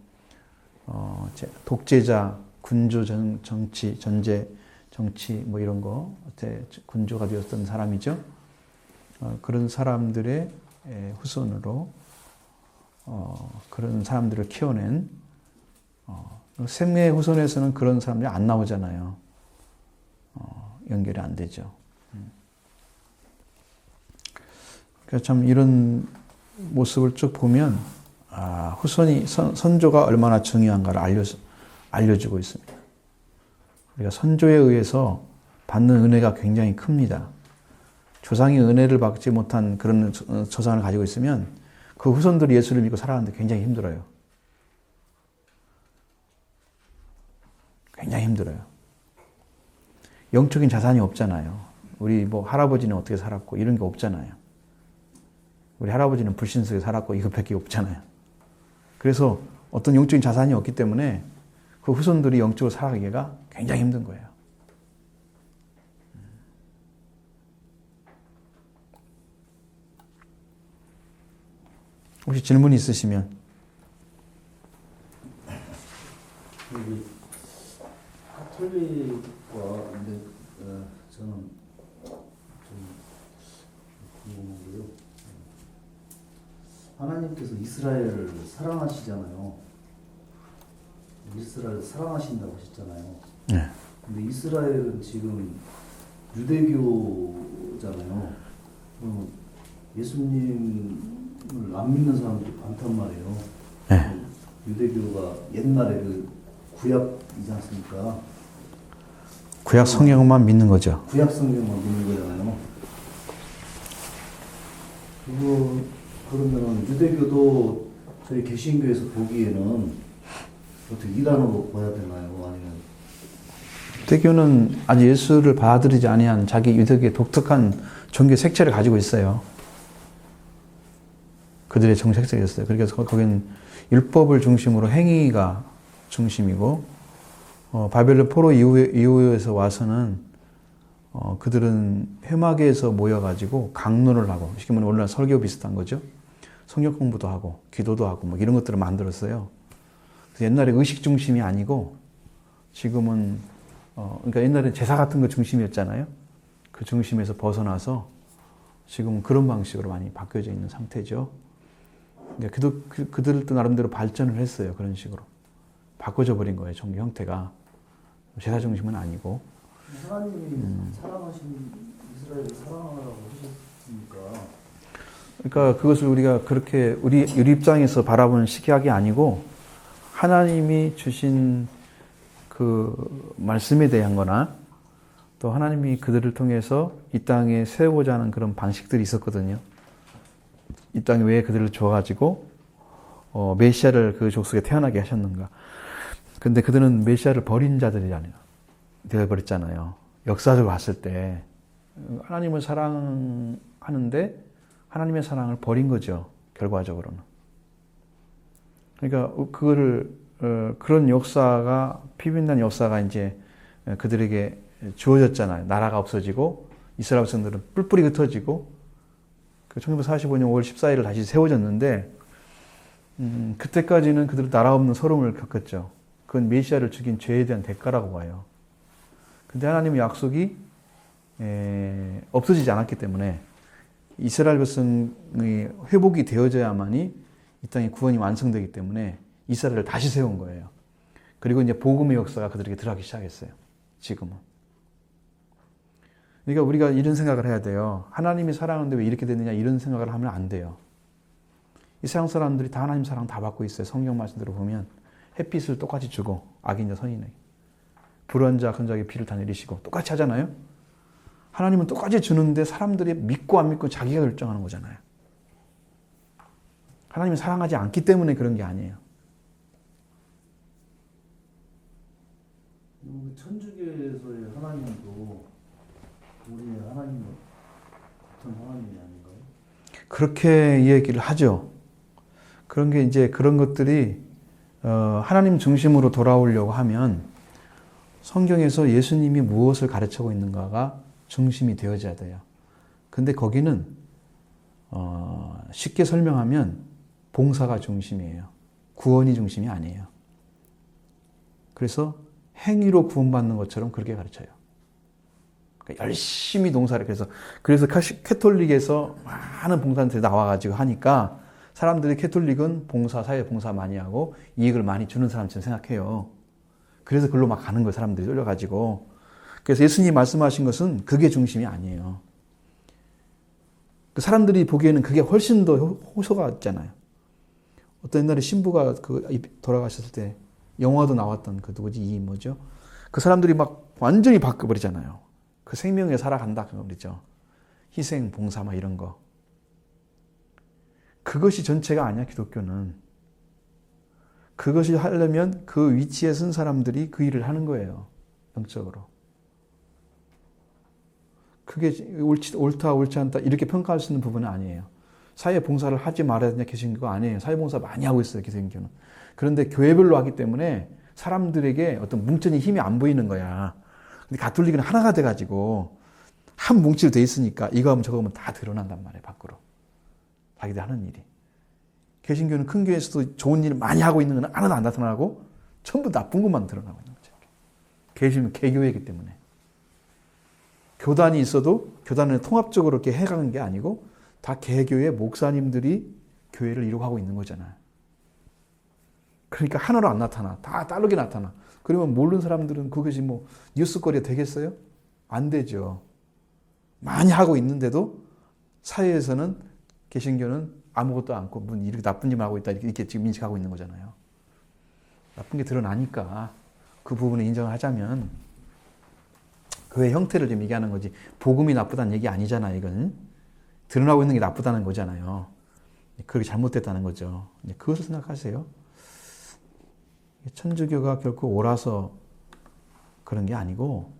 독재자, 군주 정치, 전제 정치 뭐 이런 거 군주가 되었던 사람이죠. 그런 사람들의 후손으로 그런 사람들을 키워낸 셈의 후손에서는 그런 사람들이 안 나오잖아요. 연결이 안 되죠. 그러니까 참 이런 모습을 쭉 보면 후손이 선조가 얼마나 중요한가를 알려주고 있습니다. 우리가 선조에 의해서 받는 은혜가 굉장히 큽니다. 조상이 은혜를 받지 못한 그런 조상을 가지고 있으면 그 후손들이 예수를 믿고 살아가는데 굉장히 힘들어요. 굉장히 힘들어요. 영적인 자산이 없잖아요. 우리 할아버지는 어떻게 살았고 이런 게 없잖아요. 우리 할아버지는 불신 속에 살았고 이것밖에 없잖아요. 그래서 어떤 영적인 자산이 없기 때문에 그 후손들이 영적으로 살아가기가 굉장히 힘든 거예요. 혹시 질문이 있으시면. 가톨릭과 저는 좀 궁금한데요. 하나님께서 이스라엘을 사랑하시잖아요. 이스라엘 사랑하신다고 하셨잖아요. 네. 근데 이스라엘은 지금 유대교잖아요. 예수님을 안 믿는 사람들이 많단 말이에요. 네. 유대교가 옛날에 그 구약이지 않습니까? 구약 성경만 믿는 거죠. 구약 성경만 믿는 거잖아요. 그러면 유대교도 저희 개신교에서 보기에는 어떻게 이단으로 봐야 되나요? 아니면 유대교는 아직 예수를 받아들이지 아니한 자기 유대교의 독특한 종교 색채를 가지고 있어요. 그들의 정색색이 있어요. 그래서 거기는 율법을 중심으로 행위가 중심이고, 바벨론 포로 이후에서 와서는 그들은 회막에서 모여가지고 강론을 하고, 쉽게 말하면 오늘날 설교 비슷한 거죠. 성경 공부도 하고 기도도 하고 이런 것들을 만들었어요. 옛날에 의식 중심이 아니고 지금은 그러니까 옛날에 제사 같은 거 중심이었잖아요. 그 중심에서 벗어나서 지금은 그런 방식으로 많이 바뀌어져 있는 상태죠. 그들도 나름대로 발전을 했어요. 그런 식으로 바꿔져 버린 거예요. 종교 형태가 제사 중심은 아니고. 하나님이 사랑하신 이스라엘을 사랑하라고 하셨으니까. 그러니까 그것을 우리가 그렇게 우리 입장에서 바라보는 시각이 아니고 하나님이 주신 그 말씀에 대한 거나 또 하나님이 그들을 통해서 이 땅에 세우고자 하는 그런 방식들이 있었거든요. 이 땅에 왜 그들을 줘가지고 메시아를 그 족속에 태어나게 하셨는가. 근데 그들은 메시아를 버린 자들이잖아요. 되어버렸잖아요. 역사적으로 봤을 때 하나님을 사랑하는데 하나님의 사랑을 버린 거죠. 결과적으로는. 그러니까 그거를 그런 역사가 피빈난 역사가 이제 그들에게 주어졌잖아요. 나라가 없어지고 이스라엘 백성들은 뿔뿔이 흩어지고 1945년 5월 14일을 다시 세워졌는데 그때까지는 그들은 나라 없는 서름을 겪었죠. 그건 메시아를 죽인 죄에 대한 대가라고 봐요. 근데 하나님의 약속이 없어지지 않았기 때문에 이스라엘 백성이 회복이 되어져야만이 이 땅의 구원이 완성되기 때문에 이스라엘을 다시 세운 거예요. 그리고 이제 복음의 역사가 그들에게 들어가기 시작했어요. 지금은. 그러니까 우리가 이런 생각을 해야 돼요. 하나님이 사랑하는데 왜 이렇게 됐느냐 이런 생각을 하면 안 돼요. 이 세상 사람들이 다 하나님 사랑 다 받고 있어요. 성경 말씀대로 보면 햇빛을 똑같이 주고 악인자 선인에게 불의한 자 악한 자에게 비를 다 내리시고 똑같이 하잖아요. 하나님은 똑같이 주는데 사람들이 믿고 안 믿고 자기가 결정하는 거잖아요. 하나님이 사랑하지 않기 때문에 그런 게 아니에요. 천주교에서의 하나님도 우리의 하나님은 같은 하나님이 아닌가요? 그렇게 얘기를 하죠. 그런 게 이제 그런 것들이 하나님 중심으로 돌아오려고 하면 성경에서 예수님이 무엇을 가르치고 있는가가 중심이 되어져야 돼요. 근데 거기는 쉽게 설명하면 봉사가 중심이에요. 구원이 중심이 아니에요. 그래서 행위로 구원받는 것처럼 그렇게 가르쳐요. 그러니까 열심히 농사를 그래서 캐톨릭에서 많은 봉사한테 나와가지고 하니까 사람들이 캐톨릭은 사회 봉사 많이 하고 이익을 많이 주는 사람처럼 생각해요. 그래서 글로 막 가는 거예요. 사람들이 쏠려가지고. 그래서 예수님이 말씀하신 것은 그게 중심이 아니에요. 그 사람들이 보기에는 그게 훨씬 더 호소가 있잖아요. 어떤 옛날에 신부가 돌아가셨을 때 영화도 나왔던 그 누구지 이 뭐죠? 그 사람들이 막 완전히 바꿔버리잖아요. 그 생명에 살아간다 그러죠. 희생, 봉사 막 이런 거. 그것이 전체가 아니야 기독교는. 그것이 하려면 그 위치에 쓴 사람들이 그 일을 하는 거예요. 영적으로. 그게 옳다 옳지 않다 이렇게 평가할 수 있는 부분은 아니에요. 사회 봉사를 하지 말아야 되냐 개신교가 아니에요. 사회 봉사 많이 하고 있어요 개신교는. 그런데 교회별로 하기 때문에 사람들에게 어떤 뭉쳐진 힘이 안 보이는 거야. 근데 가톨릭은 하나가 돼가지고 한 뭉치로 돼 있으니까 이거 하면 저거 하면 다 드러난단 말이에요 밖으로. 자기들 하는 일이. 개신교는 큰 교회에서도 좋은 일을 많이 하고 있는 건 하나도 안 나타나고 전부 나쁜 것만 드러나고 있는 거죠. 개신교는 개교회이기 때문에. 교단이 있어도 교단을 통합적으로 이렇게 해가는 게 아니고 다 개교회 목사님들이 교회를 이루고 있는 거잖아요. 그러니까 하나로 안 나타나. 다 다르게 나타나. 그러면 모르는 사람들은 그것이 뭐 뉴스거리가 되겠어요? 안 되죠. 많이 하고 있는데도 사회에서는 개신교는 아무것도 않고 뭐 이렇게 나쁜 일만 하고 있다 이렇게 지금 인식하고 있는 거잖아요. 나쁜 게 드러나니까 그 부분을 인정을 하자면 그의 형태를 좀 얘기하는 거지 복음이 나쁘다는 얘기 아니잖아요. 이건 드러나고 있는 게 나쁘다는 거잖아요. 그렇게 잘못됐다는 거죠. 그것을 생각하세요. 천주교가 결코 옳아서 그런 게 아니고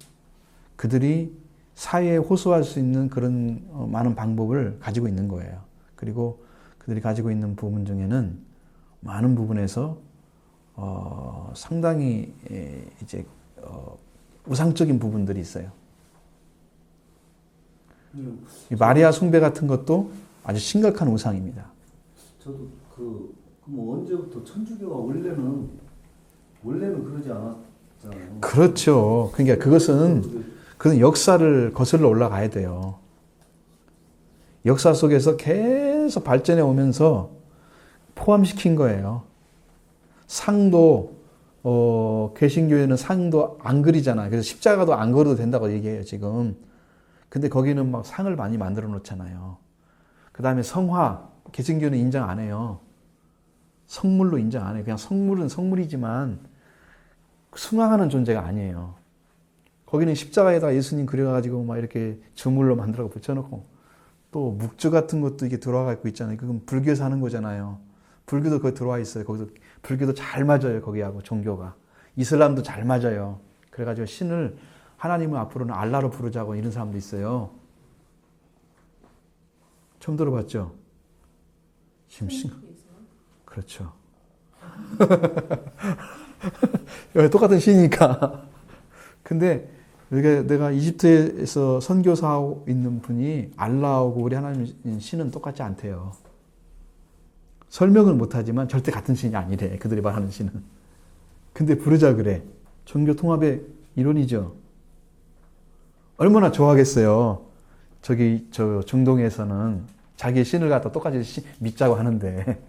그들이 사회에 호소할 수 있는 그런 많은 방법을 가지고 있는 거예요. 그리고 그들이 가지고 있는 부분 중에는 많은 부분에서 상당히 이제 우상적인 부분들이 있어요. 이 마리아 숭배 같은 것도 아주 심각한 우상입니다. 저도 그럼 언제부터 천주교가 원래는 그러지 않았잖아요. 그렇죠. 그러니까 그건 역사를 거슬러 올라가야 돼요. 역사 속에서 계속 발전해 오면서 포함시킨 거예요. 상도 개신교회는 상도 안 그리잖아요. 그래서 십자가도 안 걸어도 된다고 얘기해요 지금. 근데 거기는 막 상을 많이 만들어 놓잖아요. 그 다음에 성화 개신교는 인정 안 해요. 성물로 인정 안 해요. 그냥 성물은 성물이지만 숭앙하는 존재가 아니에요. 거기는 십자가에다 예수님 그려가지고 막 이렇게 주물로 만들어 붙여놓고 또 묵주 같은 것도 이게 들어와 있고 있잖아요. 그건 불교에서 하는 거잖아요. 불교도 거기 들어와 있어요. 거기도 불교도 잘 맞아요. 거기하고 종교가. 이슬람도 잘 맞아요. 그래가지고 신을 하나님을 앞으로는 알라로 부르자고 이런 사람도 있어요. 처음 들어봤죠? 지금 그렇죠. 똑같은 신이니까. 근데 내가 이집트에서 선교사하고 있는 분이 알라하고 우리 하나님 신은 똑같지 않대요. 설명은 못하지만 절대 같은 신이 아니래. 그들이 말하는 신은. 근데 부르자 그래. 종교 통합의 이론이죠. 얼마나 좋아하겠어요. 저 중동에서는 자기 신을 갖다 똑같이 믿자고 하는데.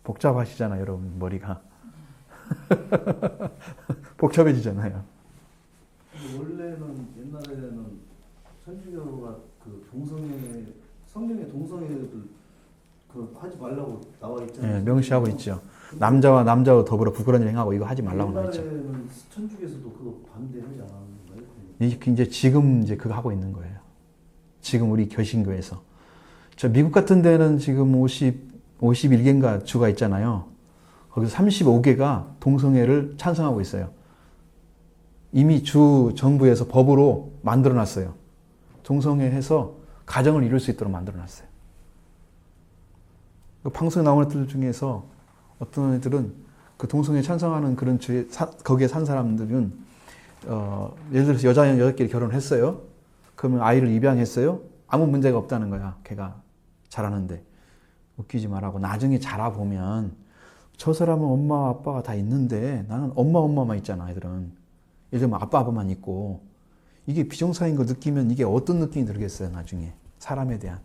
복잡하시잖아요, 여러분. 머리가. 복잡해지잖아요. 원래는 옛날에는 천주교가 성령의 동성애를 하지 말라고 나와 있잖아요. 네, 명시하고 있죠. 남자와 더불어 부끄러운 일 행하고 이거 하지 말라고 나와 있죠. 옛날에는 천주교에서도 그거 반대하지 않았는 거예요? 이제 그거 하고 있는 거예요. 지금 우리 개신교에서. 저 미국 같은 데는 지금 51개인가 주가 있잖아요. 거기서 35개가 동성애를 찬성하고 있어요. 이미 주 정부에서 법으로 만들어놨어요. 동성애해서 가정을 이룰 수 있도록 만들어놨어요. 방송에 나오는 애들 중에서 어떤 애들은 그 동성애 찬성하는 그런 주에 거기에 산 사람들은 예를 들어서 여자끼리 결혼했어요. 그러면 아이를 입양했어요. 아무 문제가 없다는 거야. 걔가 잘하는데. 웃기지 말라고. 나중에 자라보면 저 사람은 엄마 아빠가 다 있는데 나는 엄마만 있잖아. 애들은. 예를 들면 아빠만 있고. 이게 비정상인 거 느끼면 이게 어떤 느낌이 들겠어요. 나중에. 사람에 대한.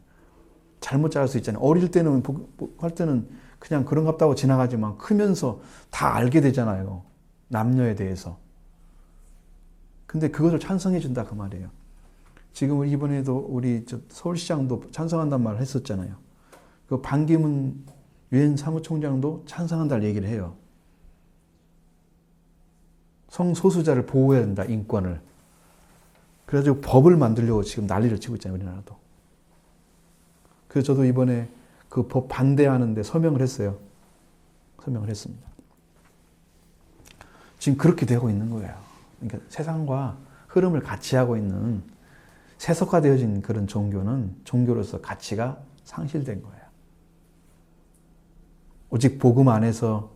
잘못 자랄 수 있잖아요. 어릴 때는 할 때는 그냥 그런갑다고 지나가지만 크면서 다 알게 되잖아요. 남녀에 대해서. 근데 그것을 찬성해 준다 그 말이에요. 지금 이번에도 우리 서울시장도 찬성한다는 말을 했었잖아요. 그 반기문 유엔 사무총장도 찬성한다는 얘기를 해요. 성소수자를 보호해야 된다, 인권을. 그래가지고 법을 만들려고 지금 난리를 치고 있잖아요, 우리나라도. 그래서 저도 이번에 그 법 반대하는데 서명을 했어요. 서명을 했습니다. 지금 그렇게 되고 있는 거예요. 그러니까 세상과 흐름을 같이 하고 있는 세속화되어진 그런 종교는 종교로서 가치가 상실된 거예요. 오직 복음 안에서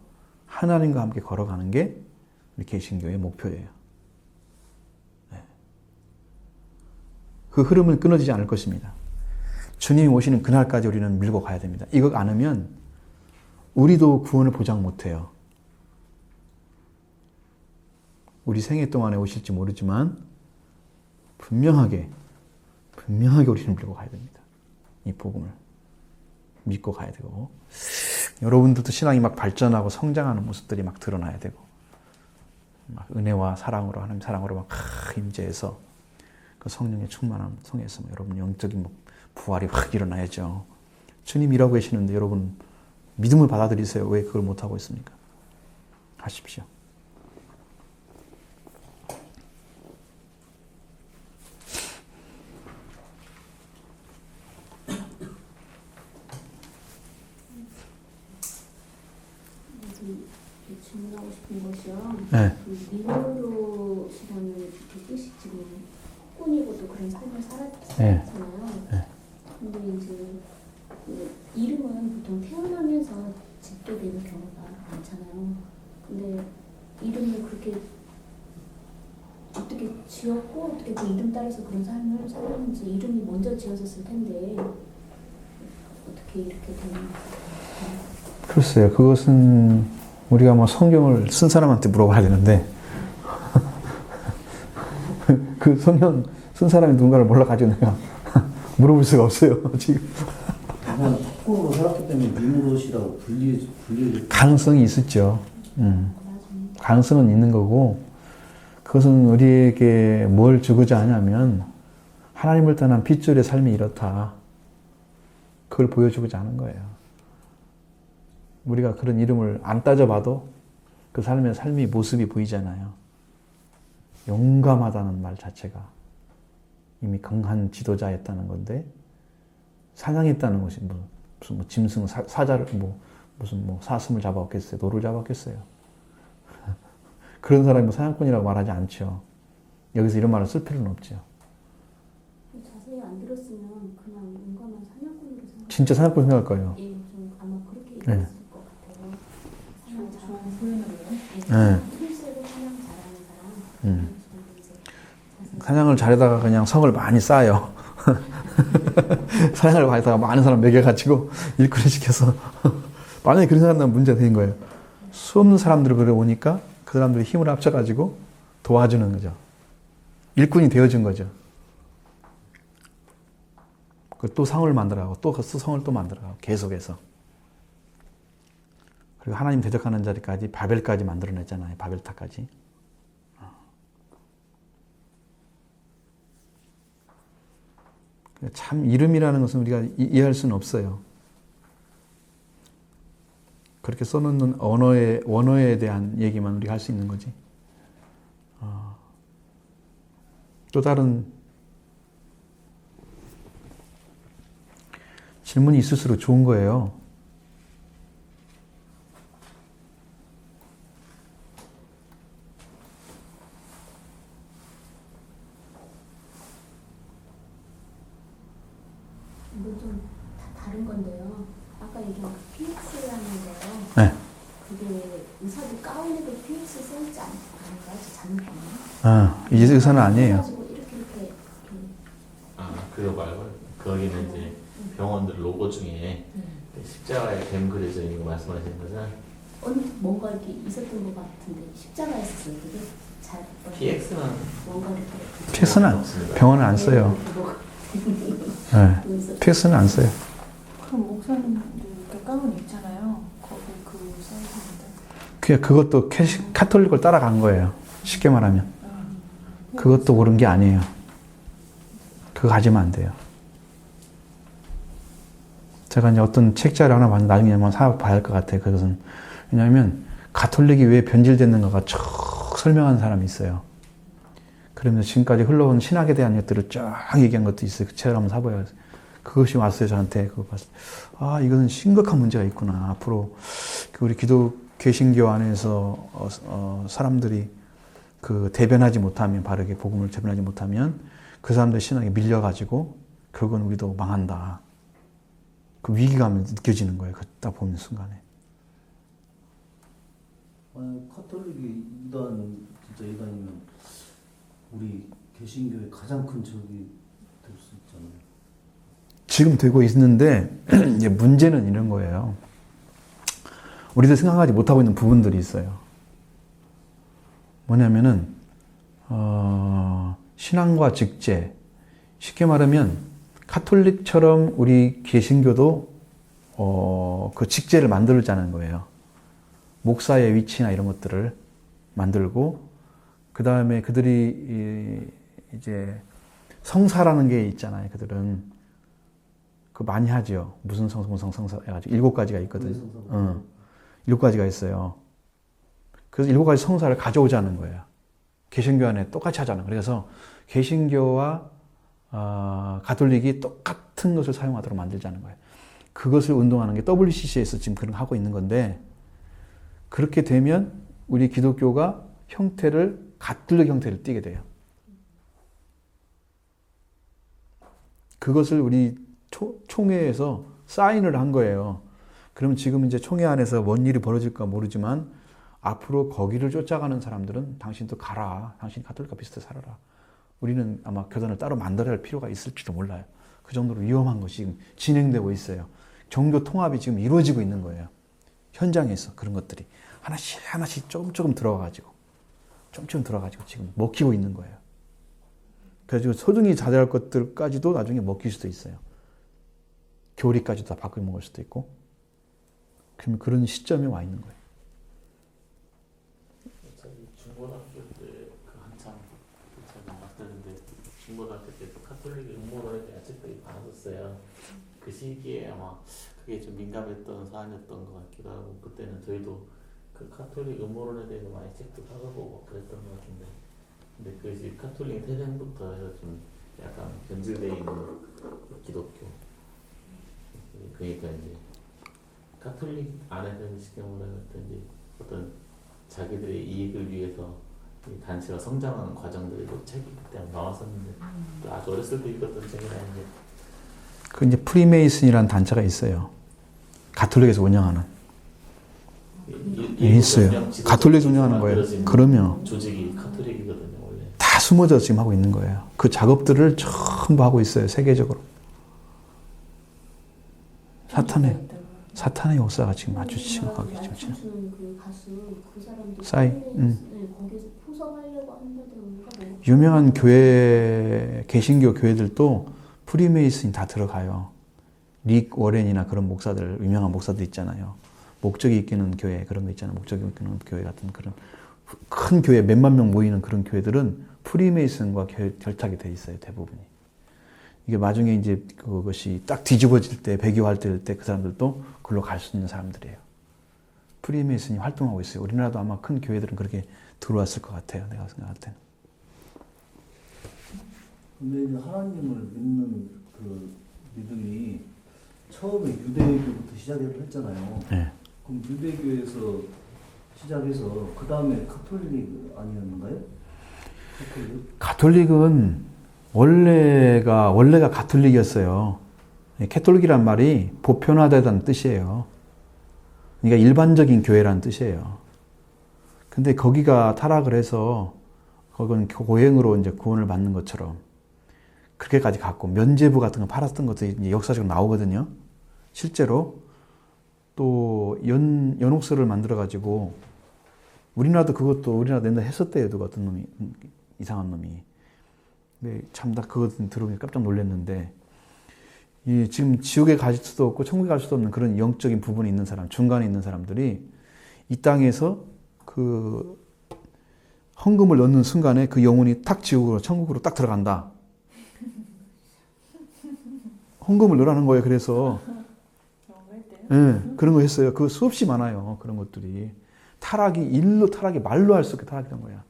하나님과 함께 걸어가는 게 우리 개신교의 목표예요. 네. 그 흐름은 끊어지지 않을 것입니다. 주님이 오시는 그날까지 우리는 밀고 가야 됩니다. 이거 안 하면 우리도 구원을 보장 못해요. 우리 생애 동안에 오실지 모르지만 분명하게 우리는 밀고 가야 됩니다. 이 복음을 믿고 가야 되고, 여러분들도 신앙이 막 발전하고 성장하는 모습들이 막 드러나야 되고, 막 은혜와 사랑으로, 하나님 사랑으로 막 임재해서 그 성령의 충만함 성에서 여러분 영적인 부활이 확 일어나야죠. 주님 일하고 계시는데 여러분 믿음을 받아들이세요. 왜 그걸 못하고 있습니까? 하십시오. 질문하고 싶은 것이요. 네. 미모로 시간을 이렇게 뜻이 지금 폭군이고도 그런 삶을 네. 살았잖아요. 네. 근데 이제 그 이름은 보통 태어나면서 짓게 되는 경우가 많잖아요. 근데 이름을 그렇게 어떻게 지었고 어떻게 그 이름 따라서 그런 삶을 살았는지, 이름이 먼저 지어졌을 텐데 어떻게 이렇게 되는 글쎄요. 그것은 우리가 뭐 성경을 쓴 사람한테 물어봐야 되는데 그 성경 쓴 사람이 누군가를 몰라가지고 내가 물어볼 수가 없어요. 지금. 그냥 폭군으로 살았기 때문에 미무롯이라고 불리게 가능성이 있었죠. 가능성은 있는 거고, 그것은 우리에게 뭘 주고자 하냐면 하나님을 떠난 핏줄의 삶이 이렇다. 그걸 보여주고자 하는 거예요. 우리가 그런 이름을 안 따져봐도 그 삶의 모습이 보이잖아요. 용감하다는 말 자체가 이미 강한 지도자였다는 건데, 사냥했다는 것이 무슨 짐승 사자를 무슨 사슴을 잡아왔겠어요? 노를 잡았겠어요? 그런 사람이 사냥꾼이라고 말하지 않죠. 여기서 이런 말을 쓸 필요는 없죠. 자세히 안 들었으면 그냥 용감한 사냥꾼으로 생각. 진짜 사냥꾼 생각할 거예요. 예, 좀 아마 그렇게 네. 얘기했을 것 같아요. 사냥 잘하는 소리는요? 네. 실제로 사냥 잘하는 사람. 사냥을 잘하다가 그냥 성을 많이 쌓아요. 사냥을 많이 하다가 많은 사람 먹여가지고 일꾼을 시켜서 만약에 그런 사람은 문제가 되는 거예요. 수 없는 사람들을 그래 오니까 그 사람들이 힘을 합쳐가지고 도와주는 거죠. 일꾼이 되어준 거죠. 또 성을 만들어가고 또 그 성을 또 만들어가고 계속해서. 그리고 하나님 대적하는 자리까지 바벨까지 만들어냈잖아요. 바벨탑까지. 참 이름이라는 것은 우리가 이해할 수는 없어요. 그렇게 써놓는 원어에 대한 얘기만 우리가 할 수 있는 거지. 또 다른 질문이 있을수록 좋은 거예요. 이건 좀 다른 건데요. 아까 얘기한 그 PX라는 거요. 네. 그게 의사들 가운에도 PX 써있지 않을까요? 잘못 봤나요? 이제 의사는 아니에요. 그래가지고 이렇게 그거 말고 거기는 이제 병원들 로고 중에 십자가에 뱀 그려져 있는 거 말씀하시는 거죠? 뭔가 이렇게 있었던 것 같은데 십자가 있었어요. 그게 잘 PX는 뭔가 이렇게 PX는 병원은 안 써요. 네. PX는 안 써요. 그럼 목사님도 이렇게 가운 있잖아요. 거기 그 써있는데. 그냥 그것도 카톨릭을 따라간 거예요. 쉽게 말하면. 그것도 옳은 게 아니에요. 그거 가지면 안 돼요. 제가 이제 어떤 책자를 하나 봤는데 나중에 한번 사봐야 할 것 같아요. 그것은 왜냐하면 가톨릭이 왜 변질됐는가가 쭉 설명하는 사람이 있어요. 그러면서 지금까지 흘러온 신학에 대한 것들을 쫙 얘기한 것도 있어요. 그 책을 한번 사봐요. 그것이 왔어요, 저한테. 그거 봤을 때. 아, 이거는 심각한 문제가 있구나. 앞으로 우리 개신교 안에서 사람들이 그 대변하지 못하면, 바르게 복음을 대변하지 못하면 그 사람들 신앙에 밀려가지고 결국은 우리도 망한다. 그 위기감이 느껴지는 거예요. 딱 보는 순간에. 아니, 카톨릭이 이단, 진짜 이단이면 우리 개신교의 가장 큰 적이 될 수 있잖아요. 지금 되고 있는데 이제 문제는 이런 거예요. 우리도 생각하지 못하고 있는 부분들이 있어요. 뭐냐면은 신앙과 직제, 쉽게 말하면 카톨릭처럼 우리 개신교도 그 직제를 만들자는 거예요. 목사의 위치나 이런 것들을 만들고, 그 다음에 그들이 이제 성사라는 게 있잖아요. 그들은 그 많이 하죠. 무슨 성사 해가지고 7가지가 있거든요. 7가지가 있어요. 그래서 7가지 성사를 가져오자는 거예요. 개신교 안에 똑같이 하자는 거예요. 그래서 개신교와 가톨릭이 똑같은 것을 사용하도록 만들자는 거예요. 그것을 운동하는 게 WCC에서 지금 그런 거 하고 있는 건데, 그렇게 되면 우리 기독교가 가톨릭 형태를 띠게 돼요. 그것을 우리 총회에서 사인을 한 거예요. 그럼 지금 이제 총회 안에서 뭔 일이 벌어질까 모르지만 앞으로 거기를 쫓아가는 사람들은 당신도 가라. 당신이 가톨릭과 비슷하게 살아라. 우리는 아마 교단을 따로 만들어야 할 필요가 있을지도 몰라요. 그 정도로 위험한 것이 지금 진행되고 있어요. 종교 통합이 지금 이루어지고 있는 거예요. 현장에서 그런 것들이 하나씩 조금 들어가가지고 지금 먹히고 있는 거예요. 그래서 소중히 자제할 것들까지도 나중에 먹힐 수도 있어요. 교리까지도 다 바꿔 먹을 수도 있고. 그러면 그런 시점에 와 있는 거예요. 저희 중고등학교 때 그 한참 제가 맡았는데 중고등학교 때도 카톨릭 음모론에 대한 책들이 많았었어요. 그 시기에 아마 그게 좀 민감했던 사안이었던 것 같기도 하고, 그때는 저희도 그 카톨릭 음모론에 대해서 많이 책도 사서보고 그랬던 것 같은데, 근데 그것이 카톨릭 태생부터 해서 좀 약간 변질되어 있는 기독교. 그러니까 이제 카톨릭 안에서는 쉽게 말하면 어떤 자기들의 이익을 위해서 이 단체가 성장하는 과정들이 또 책이 그때 나왔었는데, 또 아주 어렸을 때 읽었던 책이라는데. 그 이제 프리메이슨이라는 단체가 있어요. 가톨릭에서 운영하는. 있어요. 가톨릭에서 운영하는 거예요. 그러면 조직이 카톨릭이거든요, 원래. 다 숨어져 지금 하고 있는 거예요. 그 작업들을 전부 하고 있어요, 세계적으로. 사탄의 역사가 지금 아주 심각하게 지금. 그 가수 그 사람도 거기서 포섭하려고 한다던가. 유명한 개신교 교회들도 프리메이슨이 다 들어가요. 릭 워렌이나 그런 목사들, 유명한 목사들 있잖아요. 목적이 이끄는 교회, 그런 거 있잖아요. 목적이 이끄는 교회 같은 그런 큰 교회, 몇만 명 모이는 그런 교회들은 프리메이슨과 결탁이 돼 있어요, 대부분이. 이게 나중에 이제 그것이 딱 뒤집어질 때, 배교할 때 그 사람들도 그걸로 갈 수 있는 사람들이에요. 프리메이슨이 활동하고 있어요. 우리나라도 아마 큰 교회들은 그렇게 들어왔을 것 같아요, 내가 생각할 때는. 근데 이제 하나님을 믿는 그 믿음이 처음에 유대교부터 시작을 했잖아요. 네. 그럼 유대교에서 시작해서 그 다음에 카톨릭 아니었나요? 가톨릭은 원래가 가톨릭이었어요. 캐톨릭이란 말이 보편화되다는 뜻이에요. 그러니까 일반적인 교회라는 뜻이에요. 근데 거기가 타락을 해서 거기는 고행으로 이제 구원을 받는 것처럼 그렇게까지 갔고, 면죄부 같은 거 팔았던 것도 이제 역사적으로 나오거든요. 실제로 또 연옥서를 만들어 가지고 우리나라도 우리나라 옛날에 했었대요. 누가 어떤 놈이, 이상한 놈이. 근데 참 다 그거 들으면 깜짝 놀랐는데, 이 지금 지옥에 갈 수도 없고 천국에 갈 수도 없는 그런 영적인 부분이 있는 사람, 중간에 있는 사람들이 이 땅에서 그 헌금을 넣는 순간에 그 영혼이 탁 지옥으로, 천국으로 딱 들어간다. 헌금을 넣으라는 거예요. 그래서 그런 거 했대요. 예, 그런 거 했어요. 그 수없이 많아요. 그런 것들이. 타락이 말로 할 수 없게 타락이란 거야.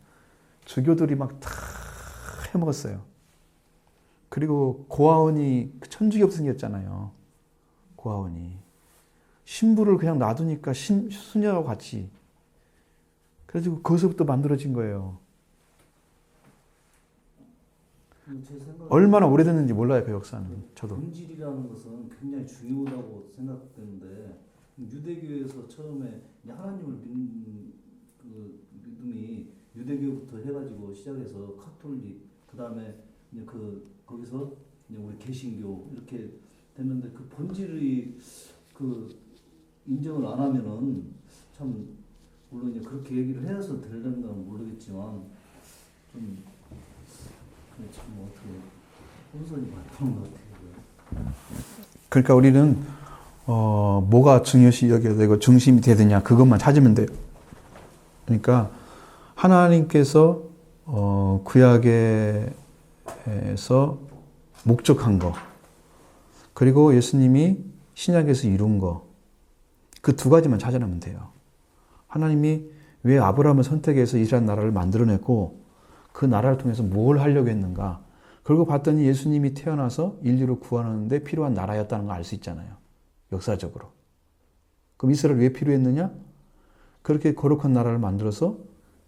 주교들이 막 다 해먹었어요. 그리고 고아원이 천주교 생겼잖아요. 고아원이. 신부를 그냥 놔두니까 수녀와 같이. 그래가지고 거기서부터 만들어진 거예요. 제 생각에 얼마나 오래됐는지 몰라요, 그 역사는. 저도. 본질이라는 것은 굉장히 중요하다고 생각되는데 유대교에서 처음에 이제 하나님을 믿는 그 믿음이 유대교부터 해가지고 시작해서 카톨릭 그 다음에 이제 거기서 이제 우리 개신교 이렇게 됐는데 그 본질이 그 인정을 안 하면은 참 물론 이제 그렇게 얘기를 해서 되려는 모르겠지만 좀 그게 참 어떻게 혼선이 많다는 것 같아요. 그러니까 우리는 뭐가 중요시 여겨야 되고 중심이 돼야 되냐 그것만 찾으면 돼요. 그러니까 하나님께서 구약에서 목적한 거 그리고 예수님이 신약에서 이룬 거 그 두 가지만 찾아내면 돼요. 하나님이 왜 아브라함을 선택해서 이스라엘 나라를 만들어냈고 그 나라를 통해서 뭘 하려고 했는가. 그리고 봤더니 예수님이 태어나서 인류를 구원하는데 필요한 나라였다는 걸 알 수 있잖아요. 역사적으로. 그럼 이스라엘 왜 필요했느냐? 그렇게 거룩한 나라를 만들어서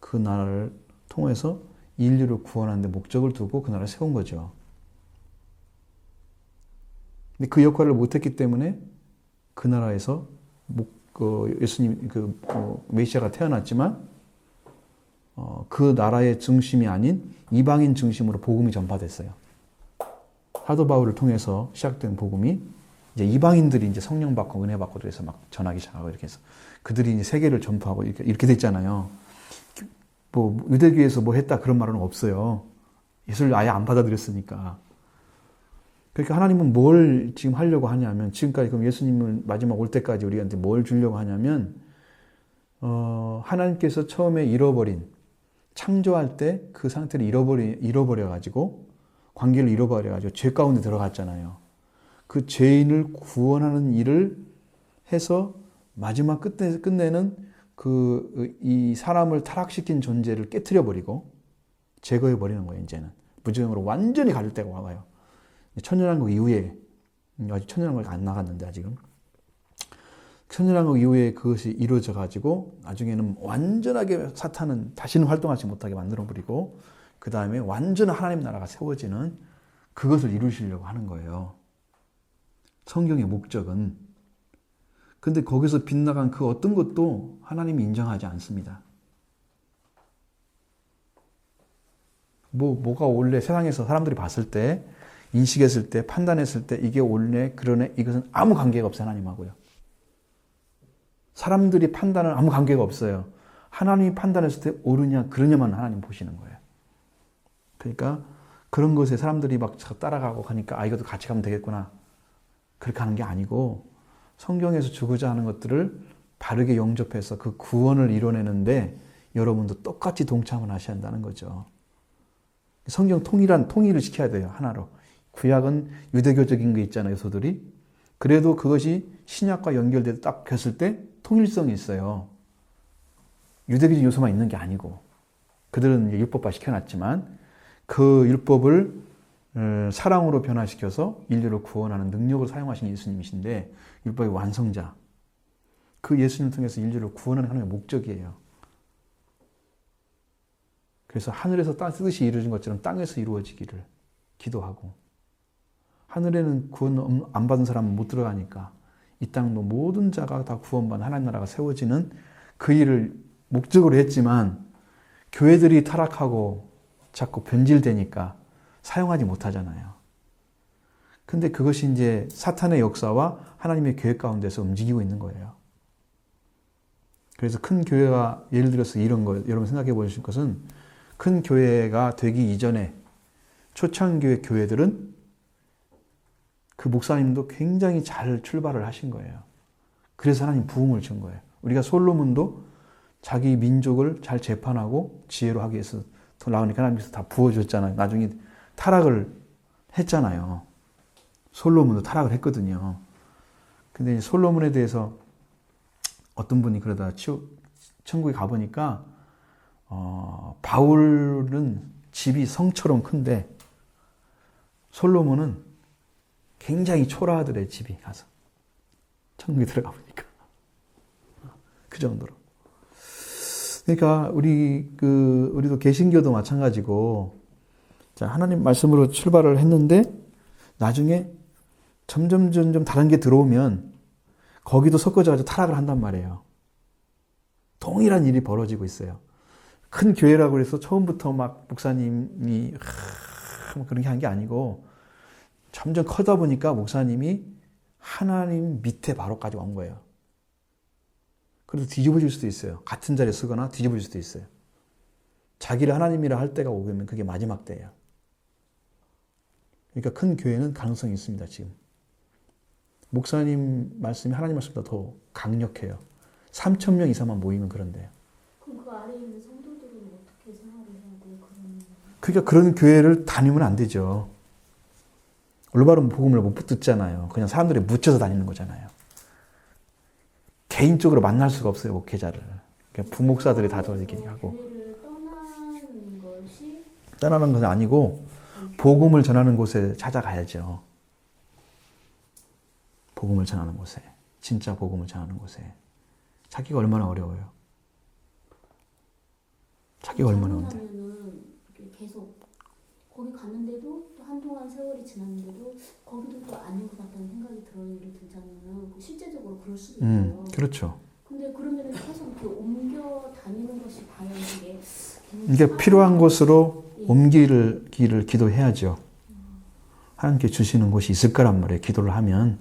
그 나라를 통해서 인류를 구원하는 데 목적을 두고 그 나라를 세운 거죠. 근데 그 역할을 못했기 때문에 그 나라에서 예수님 메시아가 태어났지만 그 나라의 중심이 아닌 이방인 중심으로 복음이 전파됐어요. 사도 바울을 통해서 시작된 복음이 이제 이방인들이 이제 성령 받고 은혜 받고 그래서 막 전하기 시작하고 이렇게 해서 그들이 이제 세계를 전파하고 이렇게 됐잖아요. 뭐 유대교에서 뭐 했다 그런 말은 없어요. 예수를 아예 안 받아들였으니까. 그러니까 하나님은 뭘 지금 하려고 하냐면 지금까지 그럼 예수님을 마지막 올 때까지 우리한테 뭘 주려고 하냐면 하나님께서 처음에 잃어버린 창조할 때 그 상태를 잃어버려가지고 관계를 잃어버려가지고 죄 가운데 들어갔잖아요. 그 죄인을 구원하는 일을 해서 마지막 끝내는 이 사람을 타락시킨 존재를 깨트려 버리고 제거해 버리는 거예요. 이제는 무지성으로 완전히 가릴 때가 와요. 천년왕국 이후에 아직 천년왕국이 안 나갔는데 아직은 천년왕국 이후에 그것이 이루어져 가지고 나중에는 완전하게 사탄은 다시는 활동하지 못하게 만들어 버리고 그 다음에 완전한 하나님 나라가 세워지는 그것을 이루시려고 하는 거예요. 성경의 목적은. 근데 거기서 빗나간 그 어떤 것도 하나님이 인정하지 않습니다. 뭐가 원래 세상에서 사람들이 봤을 때 인식했을 때 판단했을 때 이게 옳네 그러네 이것은 아무 관계가 없어요. 하나님하고요. 사람들이 판단은 아무 관계가 없어요. 하나님이 판단했을 때 옳으냐 그러냐만 하나님 보시는 거예요. 그러니까 그런 것에 사람들이 막 따라가고 하니까 이것도 같이 가면 되겠구나. 그렇게 하는 게 아니고 성경에서 주고자 하는 것들을 바르게 영접해서 그 구원을 이뤄내는데 여러분도 똑같이 동참을 하셔야 한다는 거죠. 성경 통일을 시켜야 돼요. 하나로. 구약은 유대교적인 게 있잖아요. 요소들이. 그래도 그것이 신약과 연결돼서 딱 겼을 때 통일성이 있어요. 유대교적 요소만 있는 게 아니고 그들은 율법화 시켜놨지만 그 율법을 사랑으로 변화시켜서 인류를 구원하는 능력을 사용하신 예수님이신데 율법의 완성자. 그 예수님을 통해서 인류를 구원하는 하나님의 목적이에요. 그래서 하늘에서 땅 뜻이 이루어진 것처럼 땅에서 이루어지기를 기도하고 하늘에는 구원 안 받은 사람은 못 들어가니까 이 땅도 모든 자가 다 구원받는 하나님 나라가 세워지는 그 일을 목적으로 했지만 교회들이 타락하고 자꾸 변질되니까 사용하지 못하잖아요. 근데 그것이 이제 사탄의 역사와 하나님의 계획 가운데서 움직이고 있는 거예요. 그래서 큰 교회가 예를 들어서 이런 거 여러분 생각해 보실 것은 큰 교회가 되기 이전에 초창기의 교회들은 그 목사님도 굉장히 잘 출발을 하신 거예요. 그래서 하나님 부흥을 준 거예요. 우리가 솔로몬도 자기 민족을 잘 재판하고 지혜로 하기 위해서 더 나오니까 하나님께서 다 부어줬잖아요. 나중에 타락을 했잖아요. 솔로몬도 타락을 했거든요. 근데 이 솔로몬에 대해서 어떤 분이 그러다 천국에 가보니까 바울은 집이 성처럼 큰데 솔로몬은 굉장히 초라하더래, 집이 가서. 천국에 들어가 보니까. 그 정도로. 그러니까 우리도 개신교도 마찬가지고, 자, 하나님 말씀으로 출발을 했는데 나중에 점점 다른 게 들어오면 거기도 섞어져가지고 타락을 한단 말이에요. 동일한 일이 벌어지고 있어요. 큰 교회라고 해서 처음부터 막 목사님이 뭐 그런 게 한 게 아니고 점점 커다 보니까 목사님이 하나님 밑에 바로까지 온 거예요. 그래서 뒤집어질 수도 있어요. 같은 자리에 쓰거나 뒤집어질 수도 있어요. 자기를 하나님이라 할 때가 오면 그게 마지막 때예요. 그러니까 큰 교회는 가능성이 있습니다, 지금. 목사님 말씀이 하나님 말씀보다 더 강력해요. 3,000명 이상만 모이면 그런데요. 그럼 그 아래에 있는 성도들은 어떻게 생활을 해야 돼요? 그러니까 그런 교회를 다니면 안 되죠. 올바른 복음을 못 듣잖아요. 그냥 사람들이 묻혀서 다니는 거잖아요. 개인적으로 만날 수가 없어요, 목회자를. 그러니까 부목사들이 다 이렇게 하고. 교회를 떠나는 것이 떠나는 것은 아니고 복음을 전하는 곳에 찾아가야죠. 복음을 전하는 곳에. 진짜 복음을 전하는 곳에. 찾기가 얼마나 어려워요. 찾기가 얼마나 어려워요. 하면은 계속 거기 갔는데도 또 한동안 세월이 지났는데도 거기도 또 아닌 것 같다는 생각이 들잖아요. 실제적으로 그럴 수도 있어요. 그렇죠. 근데 그러면 계속 이렇게 옮겨 다니는 것이 과연 이게 필요한 곳으로 옮기기를 기도해야죠. 하나님께 주시는 곳이 있을 거란 말이에요. 기도를 하면.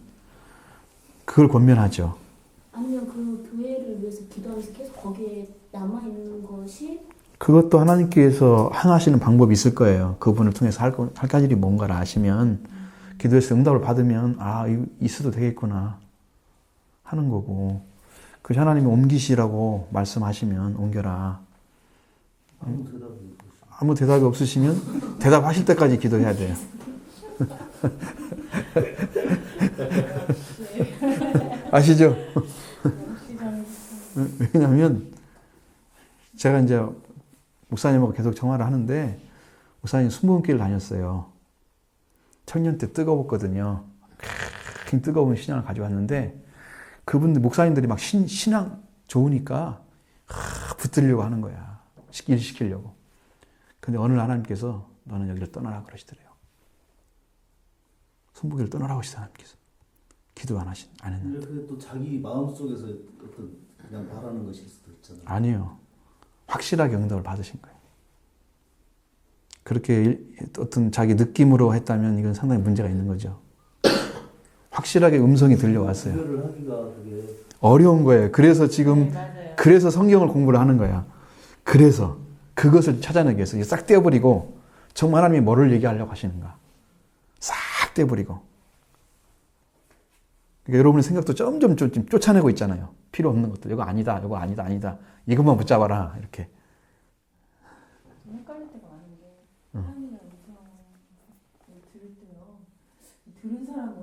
그걸 권면하죠. 아니면 그 교회를 위해서 기도하면서 계속 거기에 남아있는 것이 그것도 하나님께서 행하시는 방법이 있을 거예요. 그분을 통해서 할 일이 뭔가를 아시면 기도해서 응답을 받으면 있어도 되겠구나 하는 거고, 그 하나님이 옮기시라고 말씀하시면 옮겨라. 아무 대답이 없으시면 대답하실 때까지 기도해야 돼요. 아시죠? 왜냐하면 제가 이제 목사님하고 계속 정화를 하는데 목사님 순복음교회를 다녔어요. 청년 때 뜨거웠거든요. 굉장히 뜨거운 신앙을 가져왔는데 그분들 목사님들이 막 신앙 좋으니까 붙들려고 하는 거야. 일 시키려고. 근데 어느 날 하나님께서 너는 여기를 떠나라 그러시더래요. 순복음교회를 떠나라고 하시더라고요, 하나님께서. 기도 안 했는데. 그게 또 자기 마음속에서 어떤 그냥 바라는 것일 수도 있잖아요. 아니요. 확실하게 응답을 받으신 거예요. 그렇게 어떤 자기 느낌으로 했다면 이건 상당히 문제가 있는 거죠. 확실하게 음성이 들려왔어요. 구별을 하기가 되게 어려운 거예요. 그래서 지금 그래서 성경을 공부를 하는 거야. 그래서 그것을 찾아내기 위해서 싹 떼어버리고 정말 하나님이 뭐를 얘기하려고 하시는가 싹 떼어버리고. 그러니까 여러분의 생각도 점점 쫓아내고 있잖아요. 필요 없는 것들. 이거 아니다. 이거 아니다. 아니다. 이것만 붙잡아라. 이렇게. 헷갈릴 때가 많은데 하나님의 음성을 들을 때요. 들은 사람은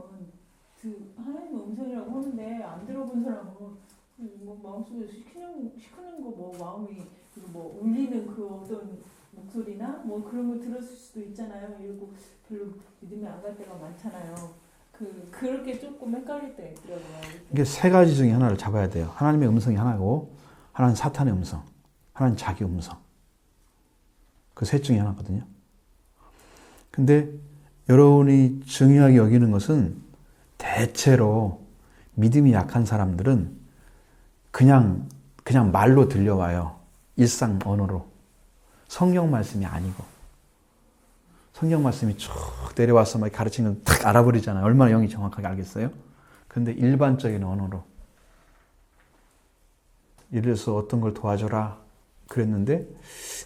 하나님의 음성이라고 하는데 안 들어본 사람은 뭐 마음속에 시키는 거 뭐 마음이 뭐 울리는 그 어떤 목소리나 뭐 그런 걸 들었을 수도 있잖아요. 그리고 별로 믿음이 안 갈 때가 많잖아요. 그렇게 조금 헷갈릴 때가 있더라고요. 이게 세 가지 중에 하나를 잡아야 돼요. 하나님의 음성이 하나고, 하나는 사탄의 음성, 하나는 자기 음성. 그 셋 중에 하나거든요. 근데 여러분이 중요하게 여기는 것은 대체로 믿음이 약한 사람들은 그냥 말로 들려와요. 일상 언어로. 성경 말씀이 아니고. 성경 말씀이 쭉 내려와서 막 가르치는 건 딱 알아버리잖아요. 얼마나 영이 정확하게 알겠어요? 근데 일반적인 언어로. 예를 들어서 어떤 걸 도와줘라 그랬는데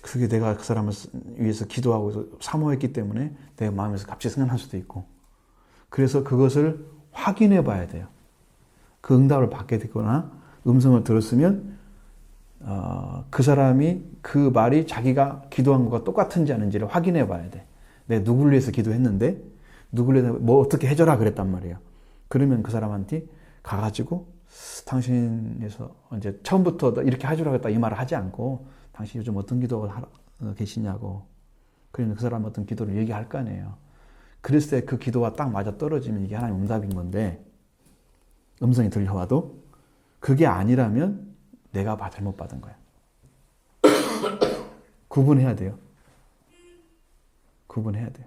그게 내가 그 사람을 위해서 기도하고 사모했기 때문에 내 마음에서 갑자기 생각날 수도 있고. 그래서 그것을 확인해 봐야 돼요. 그 응답을 받게 되거나 음성을 들었으면 그 사람이 그 말이 자기가 기도한 것과 똑같은지 아닌지를 확인해 봐야 돼. 내가 누구를 위해서 기도했는데 누구를 뭐 어떻게 해줘라 그랬단 말이에요. 그러면 그 사람한테 가가지고 당신에서 이제 처음부터 이렇게 해주라 그랬다 이 말을 하지 않고 당신 요즘 어떤 기도가 계시냐고. 그러면 그 사람 어떤 기도를 얘기할 거 아니에요. 그랬을 때 그 기도가 딱 맞아 떨어지면 이게 하나님 응답인 건데 음성이 들려와도 그게 아니라면 내가 잘못 받은 거야. 구분해야 돼요. 구분해야 돼요.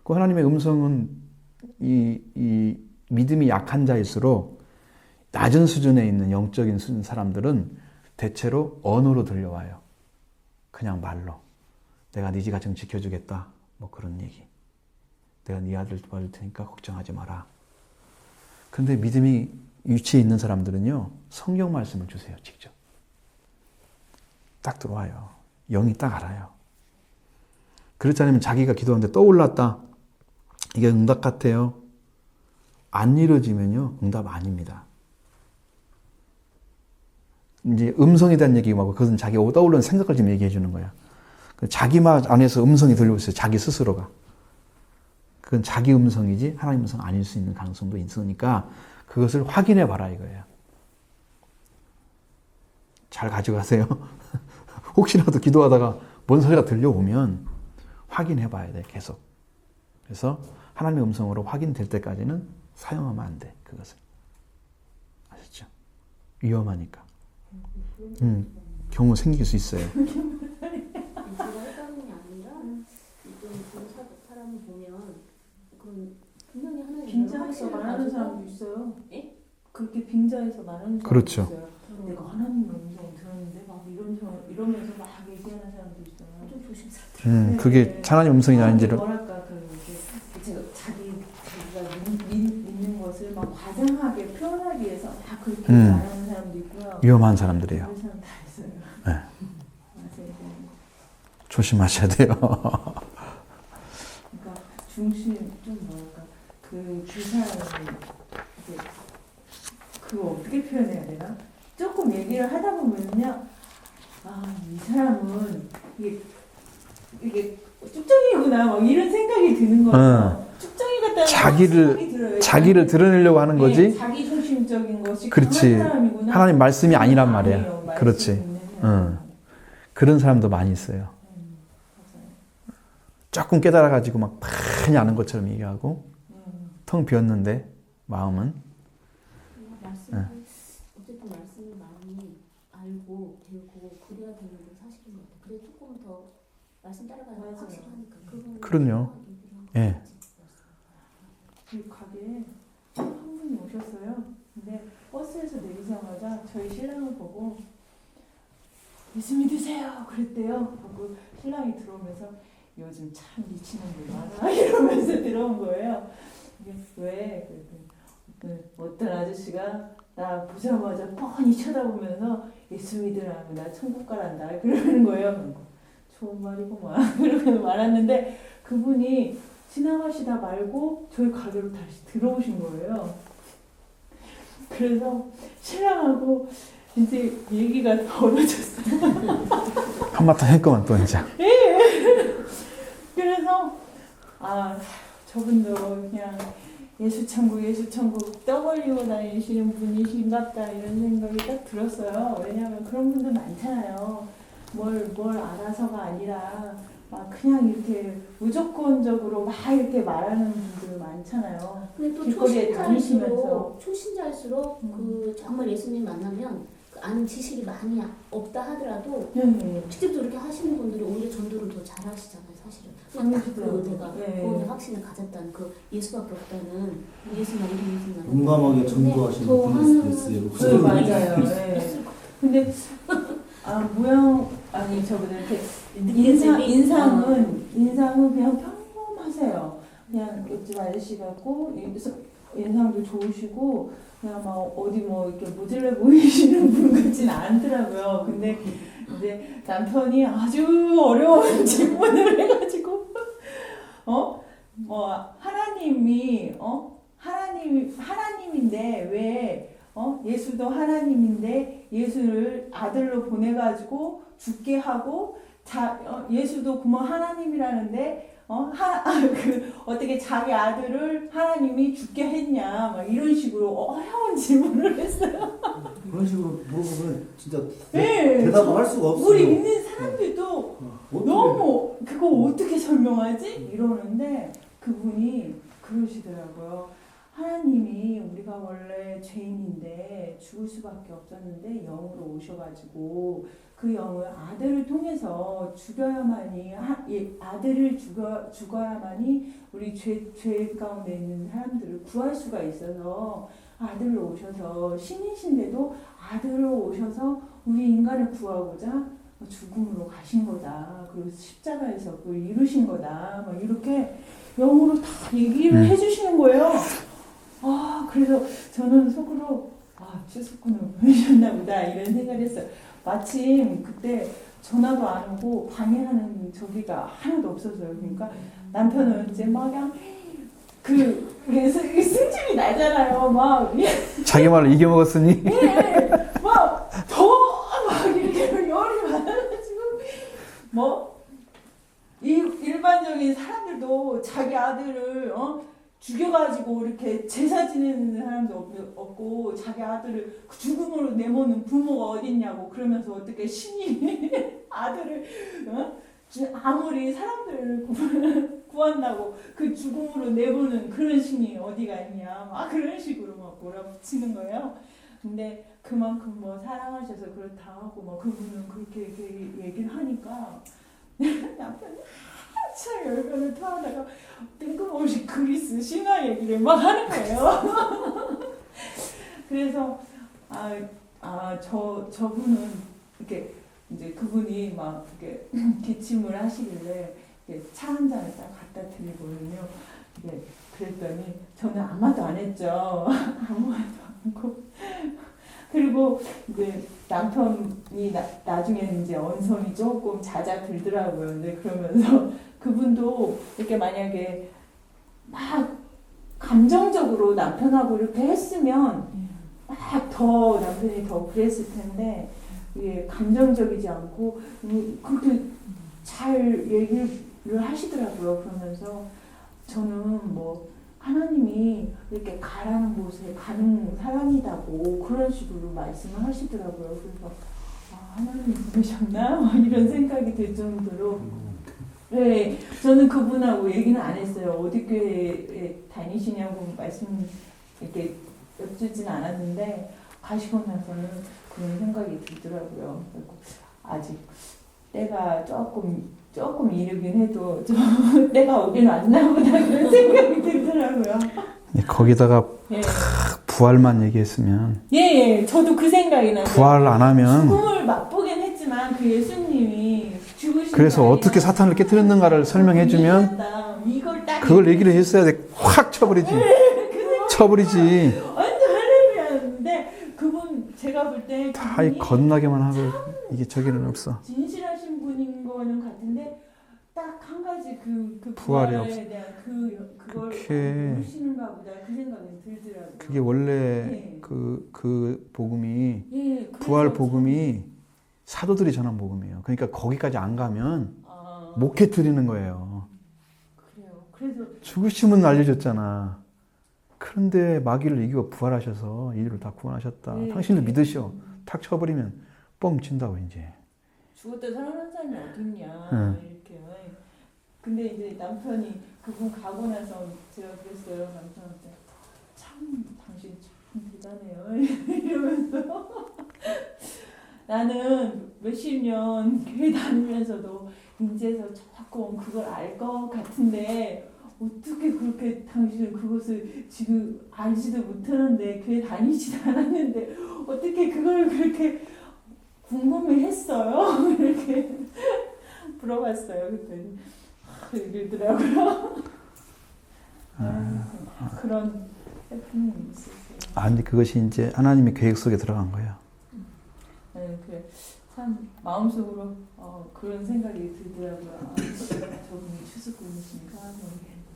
그 하나님의 음성은 이 믿음이 약한 자일수록 낮은 수준에 있는 영적인 수준 사람들은 대체로 언어로 들려와요. 그냥 말로. 내가 네 집 가정 지켜주겠다. 뭐 그런 얘기. 내가 네 아들 도와줄 테니까 걱정하지 마라. 그런데 믿음이 위치에 있는 사람들은요. 성경 말씀을 주세요. 직접. 딱 들어와요. 영이 딱 알아요. 그렇지 않으면 자기가 기도하는데 떠올랐다. 이게 응답 같아요. 안 이루어지면요. 응답 아닙니다. 이제 음성에 대한 얘기 말고 그것은 자기가 떠오르는 생각을 좀 얘기해 주는 거야. 자기 말 안에서 음성이 들려오고 있어요. 자기 스스로가. 그건 자기 음성이지 하나님 음성 아닐 수 있는 가능성도 있으니까 그것을 확인해 봐라 이거예요. 잘 가져가세요. 혹시라도 기도하다가 뭔 소리가 들려오면 확인해 봐야 돼. 계속. 그래서 하나님의 음성으로 확인될 때까지는 사용하면 안 돼. 그것을. 아셨죠? 위험하니까. 경우 생길 수 있어요. 제가 했다는 게 아니라 좀 사람을 보면 그건 분명히 하나님 빙자해서 말하는 사람도 있어요. 예? 그렇게 빙자해서 말하는 사람도 그렇죠. 있어요. 내가 하나님의 음성 들었는데 막 이러면서 막 얘기하는 사람도 있어요. 좀 조심스럽더라고요. 그게 하나님 음성이 아닌지를. 뭐랄까 자기가 믿는 것을 막 과장하게 표현하기 위해서 다 그렇게 말하는 사람도 있고요. 위험한 사람들이에요. 그런 사람 다 있어요. 네. 맞아요. 조심하셔야 돼요. 그러니까 중심 좀 뭐랄까 그 사람이 이제 그거 어떻게 표현해야 되나? 조금 얘기를 하다 보면요, 이 사람은 이게 쭉정이구나 막 이런 생각이 드는 거예요. 쭉정이 같다는 생각이 들어요. 자기를 드러내려고 하는 거지. 네, 자기 중심적인 것이 그렇지. 강한 사람이구나. 하나님 말씀이 아니란 말이야. 아니에요, 말씀이 그렇지. 있는 사람. 그런 사람도 많이 있어요. 맞아요. 조금 깨달아가지고 막 많이 아는 것처럼 얘기하고 텅 비었는데 마음은 어쨌든 말씀을 많이 알고 배우고 그래야 되는 게 사실인 것 같아요. 그래 조금 더 말씀 따라가는 게 맞아요. 확실하니까. 그럼요. 예. 그 가게에 한 분이 오셨어요. 근데 버스에서 내리자마자 저희 신랑을 보고 예수 믿으세요 그랬대요. 그리고 신랑이 들어오면서 요즘 참 미치는 분 많아 이러면서 들어온 거예요. 이게 왜? 그랬더니 어떤 아저씨가 나 보자마자 뻔히 쳐다보면서 예수 믿으라고 나 천국 가란다 그러는 거예요. 좋은 말이구만 그러고 말았는데 그분이 지나가시다 말고 저희 가게로 다시 들어오신 거예요. 그래서 신랑하고 이제 얘기가 벌어졌어요. 한바탕 했구만 또 이제. 그래서 저분도 그냥 예수 천국 떠벌리고 다니시는 분이신갑다 이런 생각이 딱 들었어요. 왜냐하면 그런 분들 많잖아요. 뭘 알아서가 아니라 막 그냥 이렇게 무조건적으로 막 이렇게 말하는 분들 많잖아요. 근데 또 길거리에 다니시면서. 초신자일수록 그 정말 예수님 만나면 그 아는 지식이 많이 없다 하더라도 직접 그렇게 하시는 분들이 오히려 전도를 더 잘하시잖아요, 사실은. 그냥 그 내가 구원의 확신을 가졌다는 그 예수밖에 없다는 예수만 우리 예수만 용감하게 전도하시는 분일 수도 있어요. 맞아요. 네. 근데 저보다 이렇게 인상은 그냥 평범하세요. 그냥 옆집 아저씨 같고 인상도 좋으시고 그냥 막 어디 뭐 이렇게 모질러 보이시는 분 같진 않더라고요. 근데 이제 남편이 아주 어려운 질문을 해가지고 하나님인데 왜 예수도 하나님인데 예수를 아들로 보내가지고 죽게 하고 예수도 그만 하나님이라는데 어떻게 자기 아들을 하나님이 죽게 했냐, 막 이런 식으로 어려운 질문을 했어요. 그런 식으로 물어보면 진짜 네, 대답을 할 수가 없어요. 우리 믿는 사람들도 어떻게- 너무 그거 어떻게 설명하지? 이러는데 그분이 그러시더라고요. 하나님이 우리가 원래 죄인인데 죽을 수밖에 없었는데 영으로 오셔가지고 그 영을 아들을 통해서 죽여야만이 아들을 죽어야만이 우리 죄 가운데 있는 사람들을 구할 수가 있어서 아들로 오셔서 신이신데도 아들로 오셔서 우리 인간을 구하고자 죽음으로 가신 거다. 그리고 십자가에서 그걸 이루신 거다. 막 이렇게 영어로 다 얘기를 해주시는 거예요. 그래서 저는 속으로 최석군을 보내셨나 보다 이런 생각을 했어요. 마침 그때 전화도 안 오고 방해하는 저기가 하나도 없었어요. 그러니까 남편은 이제 막 그냥 승질이 나잖아요. 막 자기 말을 이겨먹었으니. 막 이렇게 열이 많아가지고 일반적인 사람들도 자기 아들을 죽여가지고 이렇게 제사 지내는 사람도 없고 자기 아들을 죽음으로 내모는 부모가 어딨냐고 그러면서 어떻게 신이 아들을 아무리 사람들을 구한다고 그 죽음으로 내보는 그런 신이 어디가 있냐 막 그런 식으로 막 몰아붙이는 거예요. 근데 그만큼 사랑하셔서 그렇다 하고 그분은 그렇게 얘기를 하니까 남편이 한참 열변을 토하다가 뜬금없이 그리스 신화 얘기를 막 하는 거예요. 그래서 저분은 이렇게 이제 그분이 막 이렇게 기침을 하시길래 차 한 잔을 딱 갖다 드리거든요. 그랬더니 저는 아무 말도 안 했죠. 아무 말도 안 하고. 그리고 이제 남편이 나중에는 이제 언성이 조금 잦아들더라고요. 근데 그러면서 그분도 이렇게 만약에 막 감정적으로 남편하고 이렇게 했으면 막 더 남편이 더 그랬을 텐데 이게 감정적이지 않고 그렇게 잘 얘기를 하시더라고요. 그러면서 저는 하나님이 이렇게 가라는 곳에 가는 사람이다고 그런 식으로 말씀을 하시더라고요. 그래서 하나님이 보내셨나? 이런 생각이 들 정도로 네, 저는 그분하고 얘기는 안 했어요. 어디 교회에 다니시냐고 말씀 이렇게 여쭙진 않았는데 가시고 나서는 그런 생각이 들더라고요. 아직 때가 조금 이르긴 해도 좀 때가 오긴 왔나 보다 그런 생각이 들더라고요. 거기다가 부활만 얘기했으면 저도 그 생각이 나요. 부활을 안 하면 죽음을 맛보긴 했지만 그 예수님이 죽으신 그래서 어떻게 사탄을 깨뜨렸는가를 설명해주면 그걸 얘기를 했어야 돼. 확 쳐버리지. 쳐버리지. 완전 할렐루야인데 그분 제가 볼 때 다 겁나게만 하고 이게 저기는 없어. 진실하신 분인 거는 같은데 딱 한 가지 그 부활이 부활에 대한 그걸 모르시는가 보다 그 생각이 들더라고요. 그게 원래 그 복음이 그래서 부활 복음이 사도들이 전한 복음이에요. 그러니까 거기까지 안 가면 못 깨뜨리는 거예요. 그래요. 그래서 죽으심은 알려줬잖아. 그런데 마귀를 이기고 부활하셔서 인류를 다 구원하셨다. 당신도 믿으시오. 탁 쳐버리면 뻥 친다고 이제. 죽었다 살아난 사람이 어딨냐 이렇게. 근데 이제 남편이 그분 가고 나서 제가 그랬어요. 남편한테 참 당신 참 대단해요 이러면서 나는 몇십 년 교회 다니면서도 인제서 조금 그걸 알 것 같은데 어떻게 그렇게 당신은 그것을 지금 알지도 못하는데 교회 다니지도 않았는데 어떻게 그걸 그렇게 궁금해했어요? 이렇게 물어봤어요. 그랬더니 이러더라고요. 그런 해프닝이 있었어요. 아니 그것이 이제 하나님의 계획 속에 들어간 거예요. 참 마음속으로 그런 생각이 들더라고요. 저분이 추수꾼이신가?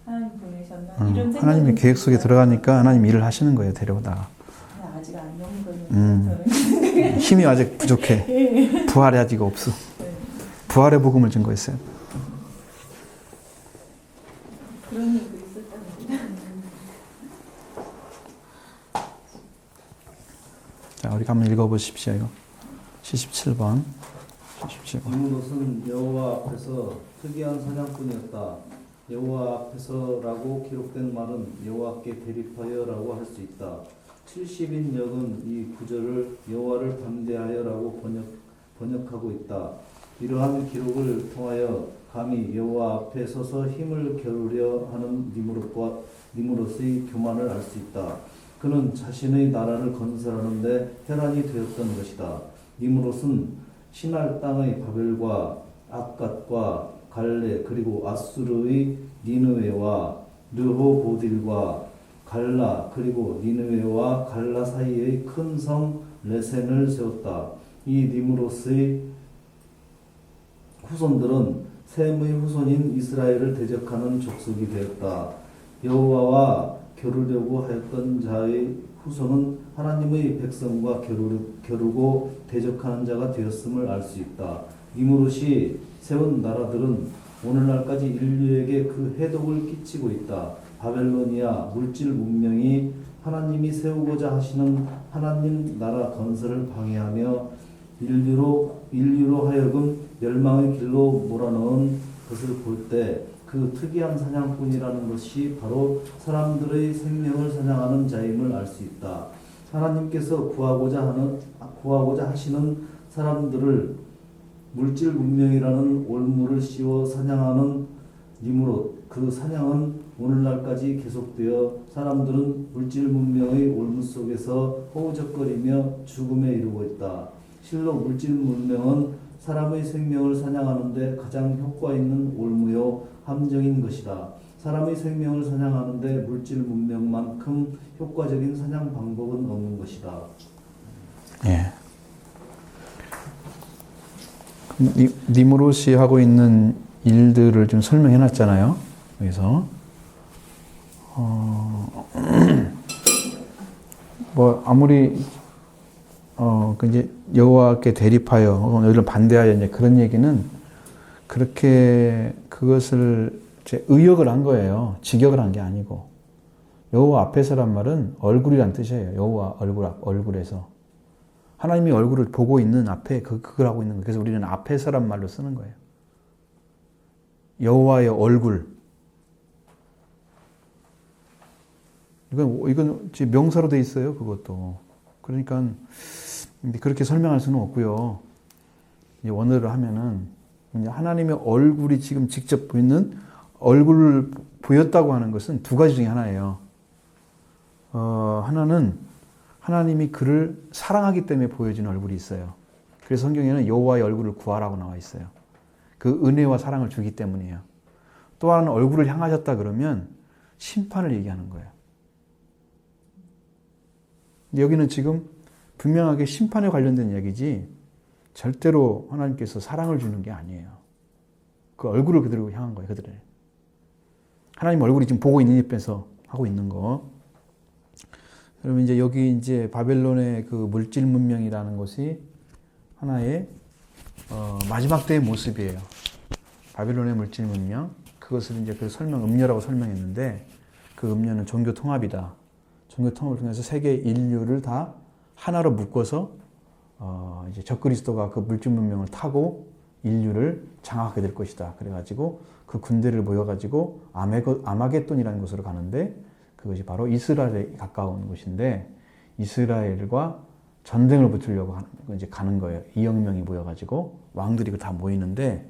하나님 보내셨나? 이런 생각이 하나님의 계획 속에 들어가니까 하나님 일을 하시는 거예요. 데려오다가. 아직 안 넘거든요. 힘이 아직 부족해. 부활이 아직 없어. 부활의 복음을 증거했어요. 그런 일도 있었답니다. 자, 우리 한번 읽어보십시오. 이거 77번. 77번. 이므로는 여호와 앞에서 특이한 사냥꾼이었다. 여호와 앞에서라고 기록된 말은 여호와께 대립하여라고 할 수 있다. 70인 역은 이 구절을 여호와를 반대하여라고 번역하고 있다. 이러한 기록을 통하여 감히 여호와 앞에 서서 힘을 겨루려 하는 니므롯의 교만을 알 수 있다. 그는 자신의 나라를 건설하는데 혈안이 되었던 것이다. 니므롯은 신할 땅의 바벨과 악갓과 갈레 그리고 아수르의 니느웨와 르호보딜과 갈라 그리고 니느웨와 갈라 사이의 큰 성 레센을 세웠다. 이 니므롯의 후손들은 셈의 후손인 이스라엘을 대적하는 족속이 되었다. 여호와와 겨루려고 하였던 자의 후손은 하나님의 백성과 겨루고 대적하는 자가 되었음을 알 수 있다. 니므롯이 세운 나라들은 오늘날까지 인류에게 그 해독을 끼치고 있다. 바벨로니아 물질 문명이 하나님이 세우고자 하시는 하나님 나라 건설을 방해하며 인류로 하여금 멸망의 길로 몰아넣은 것을 볼 때 그 특이한 사냥꾼이라는 것이 바로 사람들의 생명을 사냥하는 자임을 알 수 있다. 하나님께서 구하고자 하시는 사람들을 물질 문명이라는 올무를 씌워 사냥하는 니므롯, 그 사냥은 오늘날까지 계속되어 사람들은 물질 문명의 올무 속에서 허우적거리며 죽음에 이르고 있다. 실로 물질 문명은 사람의 생명을 사냥하는데 가장 효과 있는 올무요 함정인 것이다. 사람의 생명을 사냥하는데 물질 문명만큼 효과적인 사냥 방법은 없는 것이다. 예. 니므롯이 하고 있는 일들을 좀 설명해 놨잖아요. 그래서 뭐 아무리 이제 여호와께 대립하여 혹은 너희를 반대하여 이제 그런 얘기는 그렇게 그것을 이제 의역을 한 거예요. 직역을 한 게 아니고 여호와 앞에서란 말은 얼굴이란 뜻이에요. 여호와 얼굴에서 하나님이 얼굴을 보고 있는 앞에 그걸 하고 있는 거예요. 그래서 우리는 앞에서란 말로 쓰는 거예요. 여호와의 얼굴. 이건 명사로 돼 있어요. 그것도. 그러니까 그렇게 설명할 수는 없고요. 이제 원어를 하면은 이제 하나님의 얼굴이 지금 직접 보이는 얼굴을 보였다고 하는 것은 두 가지 중에 하나예요. 하나는 하나님이 그를 사랑하기 때문에 보여지는 얼굴이 있어요. 그래서 성경에는 여호와의 얼굴을 구하라고 나와 있어요. 그 은혜와 사랑을 주기 때문이에요. 또 하나는 얼굴을 향하셨다 그러면 심판을 얘기하는 거예요. 여기는 지금 분명하게 심판에 관련된 이야기지 절대로 하나님께서 사랑을 주는 게 아니에요. 그 얼굴을 그대로 향한 거예요. 그들을. 하나님 얼굴이 지금 보고 있는 입에서 하고 있는 거. 그러면 이제 여기 이제 바벨론의 그 물질 문명이라는 것이 하나의 마지막 때의 모습이에요. 바벨론의 물질 문명. 그것을 이제 그 음료라고 설명했는데 그 음료는 종교 통합이다. 종교 통합을 통해서 세계 인류를 다 하나로 묶어서 이제 적그리스도가 그 물질 문명을 타고 인류를 장악하게 될 것이다. 그래가지고 그 군대를 모여가지고 아마겟돈이라는 곳으로 가는데 그것이 바로 이스라엘에 가까운 곳인데 이스라엘과 전쟁을 붙으려고 이제 가는 거예요. 이혁명이 모여가지고 왕들이 다 모이는데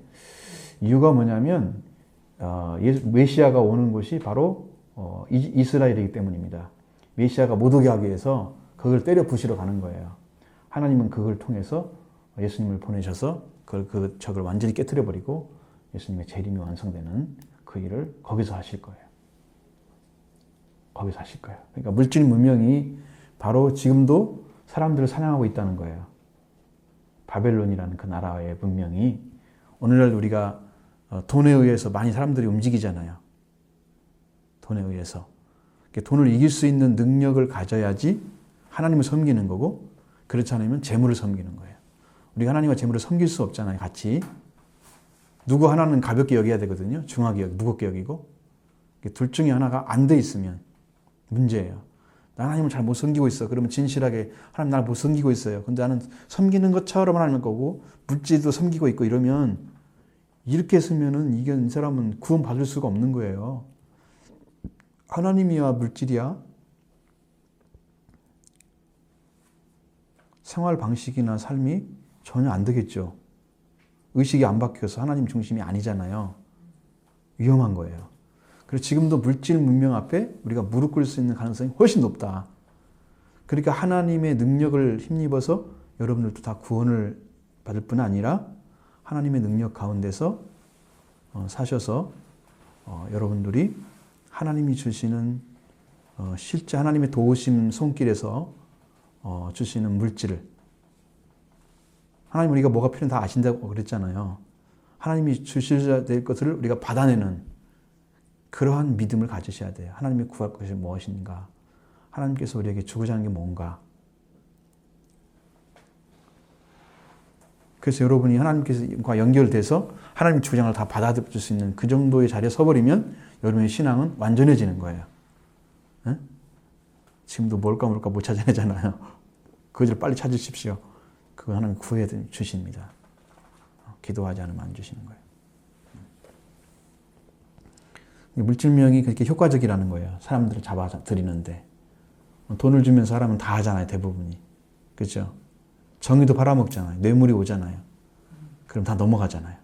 이유가 뭐냐면 메시아가 오는 곳이 바로 이스라엘이기 때문입니다. 메시아가 못 오게 하기 위해서 그걸 때려 부시러 가는 거예요. 하나님은 그걸 통해서 예수님을 보내셔서 그 적을 완전히 깨트려 버리고 예수님의 재림이 완성되는 그 일을 거기서 하실 거예요. 거기서 하실 거예요. 그러니까 물질 문명이 바로 지금도 사람들을 사냥하고 있다는 거예요. 바벨론이라는 그 나라의 문명이 오늘날 우리가 돈에 의해서 많이 사람들이 움직이잖아요. 돈에 의해서. 돈을 이길 수 있는 능력을 가져야지 하나님을 섬기는 거고 그렇지 않으면 재물을 섬기는 거예요. 우리가 하나님과 재물을 섬길 수 없잖아요. 같이. 누구 하나는 가볍게 여겨야 되거든요. 중하게 무겁게 여기고. 둘 중에 하나가 안 돼 있으면 문제예요. 나 하나님을 잘 못 섬기고 있어. 그러면 진실하게 하나님 나를 못 섬기고 있어요. 근데 나는 섬기는 것처럼 하나님을 거고 물질도 섬기고 있고 이러면 이렇게 했으면은 이게 이 사람은 구원 받을 수가 없는 거예요. 하나님이야 물질이야? 생활 방식이나 삶이 전혀 안 되겠죠. 의식이 안 바뀌어서 하나님 중심이 아니잖아요. 위험한 거예요. 그래서 지금도 물질 문명 앞에 우리가 무릎 꿇을 수 있는 가능성이 훨씬 높다. 그러니까 하나님의 능력을 힘입어서 여러분들도 다 구원을 받을 뿐 아니라 하나님의 능력 가운데서 사셔서 여러분들이 하나님이 주시는 실제 하나님의 도우심 손길에서 주시는 물질을 하나님 우리가 뭐가 필요한지 다 아신다고 그랬잖아요. 하나님이 주셔야 될 것을 우리가 받아내는 그러한 믿음을 가지셔야 돼요. 하나님이 구할 것이 무엇인가? 하나님께서 우리에게 주고자 하는 게 뭔가? 그래서 여러분이 하나님께서과 연결돼서 하나님 주장을 다 받아들일 수 있는 그 정도의 자리에 서버리면 여러분의 신앙은 완전해지는 거예요. 응? 지금도 뭘까 못 찾아내잖아요. 그것을 빨리 찾으십시오. 그거 하나님 구해 주십니다. 기도하지 않으면 안 주시는 거예요. 물질명이 그렇게 효과적이라는 거예요. 사람들을 잡아들이는데. 돈을 주면 사람은 다 하잖아요. 대부분이. 그렇죠? 정의도 팔아먹잖아요. 뇌물이 오잖아요. 그럼 다 넘어가잖아요.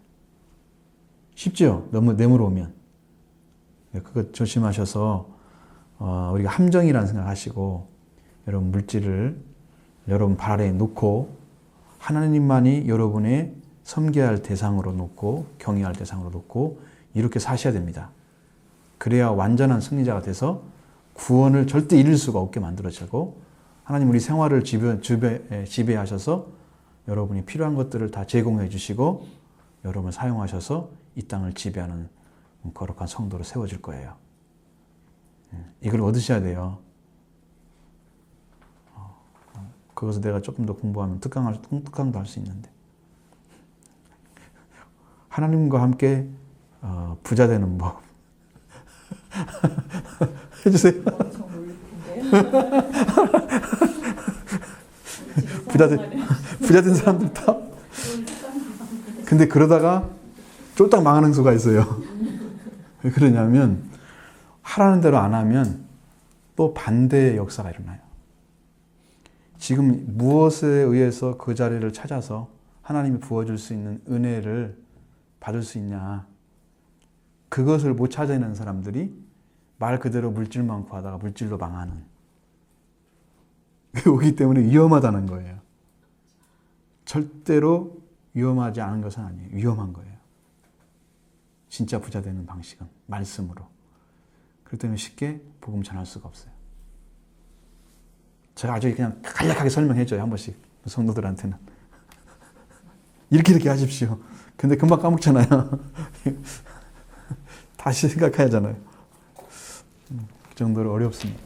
쉽죠? 너무 뇌물 오면. 그거 조심하셔서 우리가 함정이라는 생각하시고 여러분 물질을 여러분 발 아래에 놓고 하나님만이 여러분의 섬겨야 할 대상으로 놓고 경외할 대상으로 놓고 이렇게 사셔야 됩니다. 그래야 완전한 승리자가 돼서 구원을 절대 잃을 수가 없게 만들어지고 하나님 우리 생활을 지배하셔서 여러분이 필요한 것들을 다 제공해 주시고 여러분을 사용하셔서 이 땅을 지배하는 거룩한 성도로 세워질 거예요. 이걸 얻으셔야 돼요. 그것을 내가 조금 더 공부하면 특강도 할 수 있는데 하나님과 함께 부자 되는 법 해주세요. 엄청 놀릴 텐데요. 부자 된 사람들 다. 근데 그러다가 쫄딱 망하는 수가 있어요. 왜 그러냐면 하라는 대로 안 하면 또 반대의 역사가 일어나요. 지금 무엇에 의해서 그 자리를 찾아서 하나님이 부어줄 수 있는 은혜를 받을 수 있냐. 그것을 못 찾아내는 사람들이 말 그대로 물질만 구하다가 물질로 망하는. 오기 때문에 위험하다는 거예요. 절대로 위험하지 않은 것은 아니에요. 위험한 거예요. 진짜 부자 되는 방식은 말씀으로. 그렇기 때문에 쉽게 복음 전할 수가 없어요. 제가 아주 그냥 간략하게 설명해줘요. 한 번씩 성도들한테는. 이렇게 하십시오. 근데 금방 까먹잖아요. 다시 생각해야 하잖아요. 그 정도로 어렵습니다.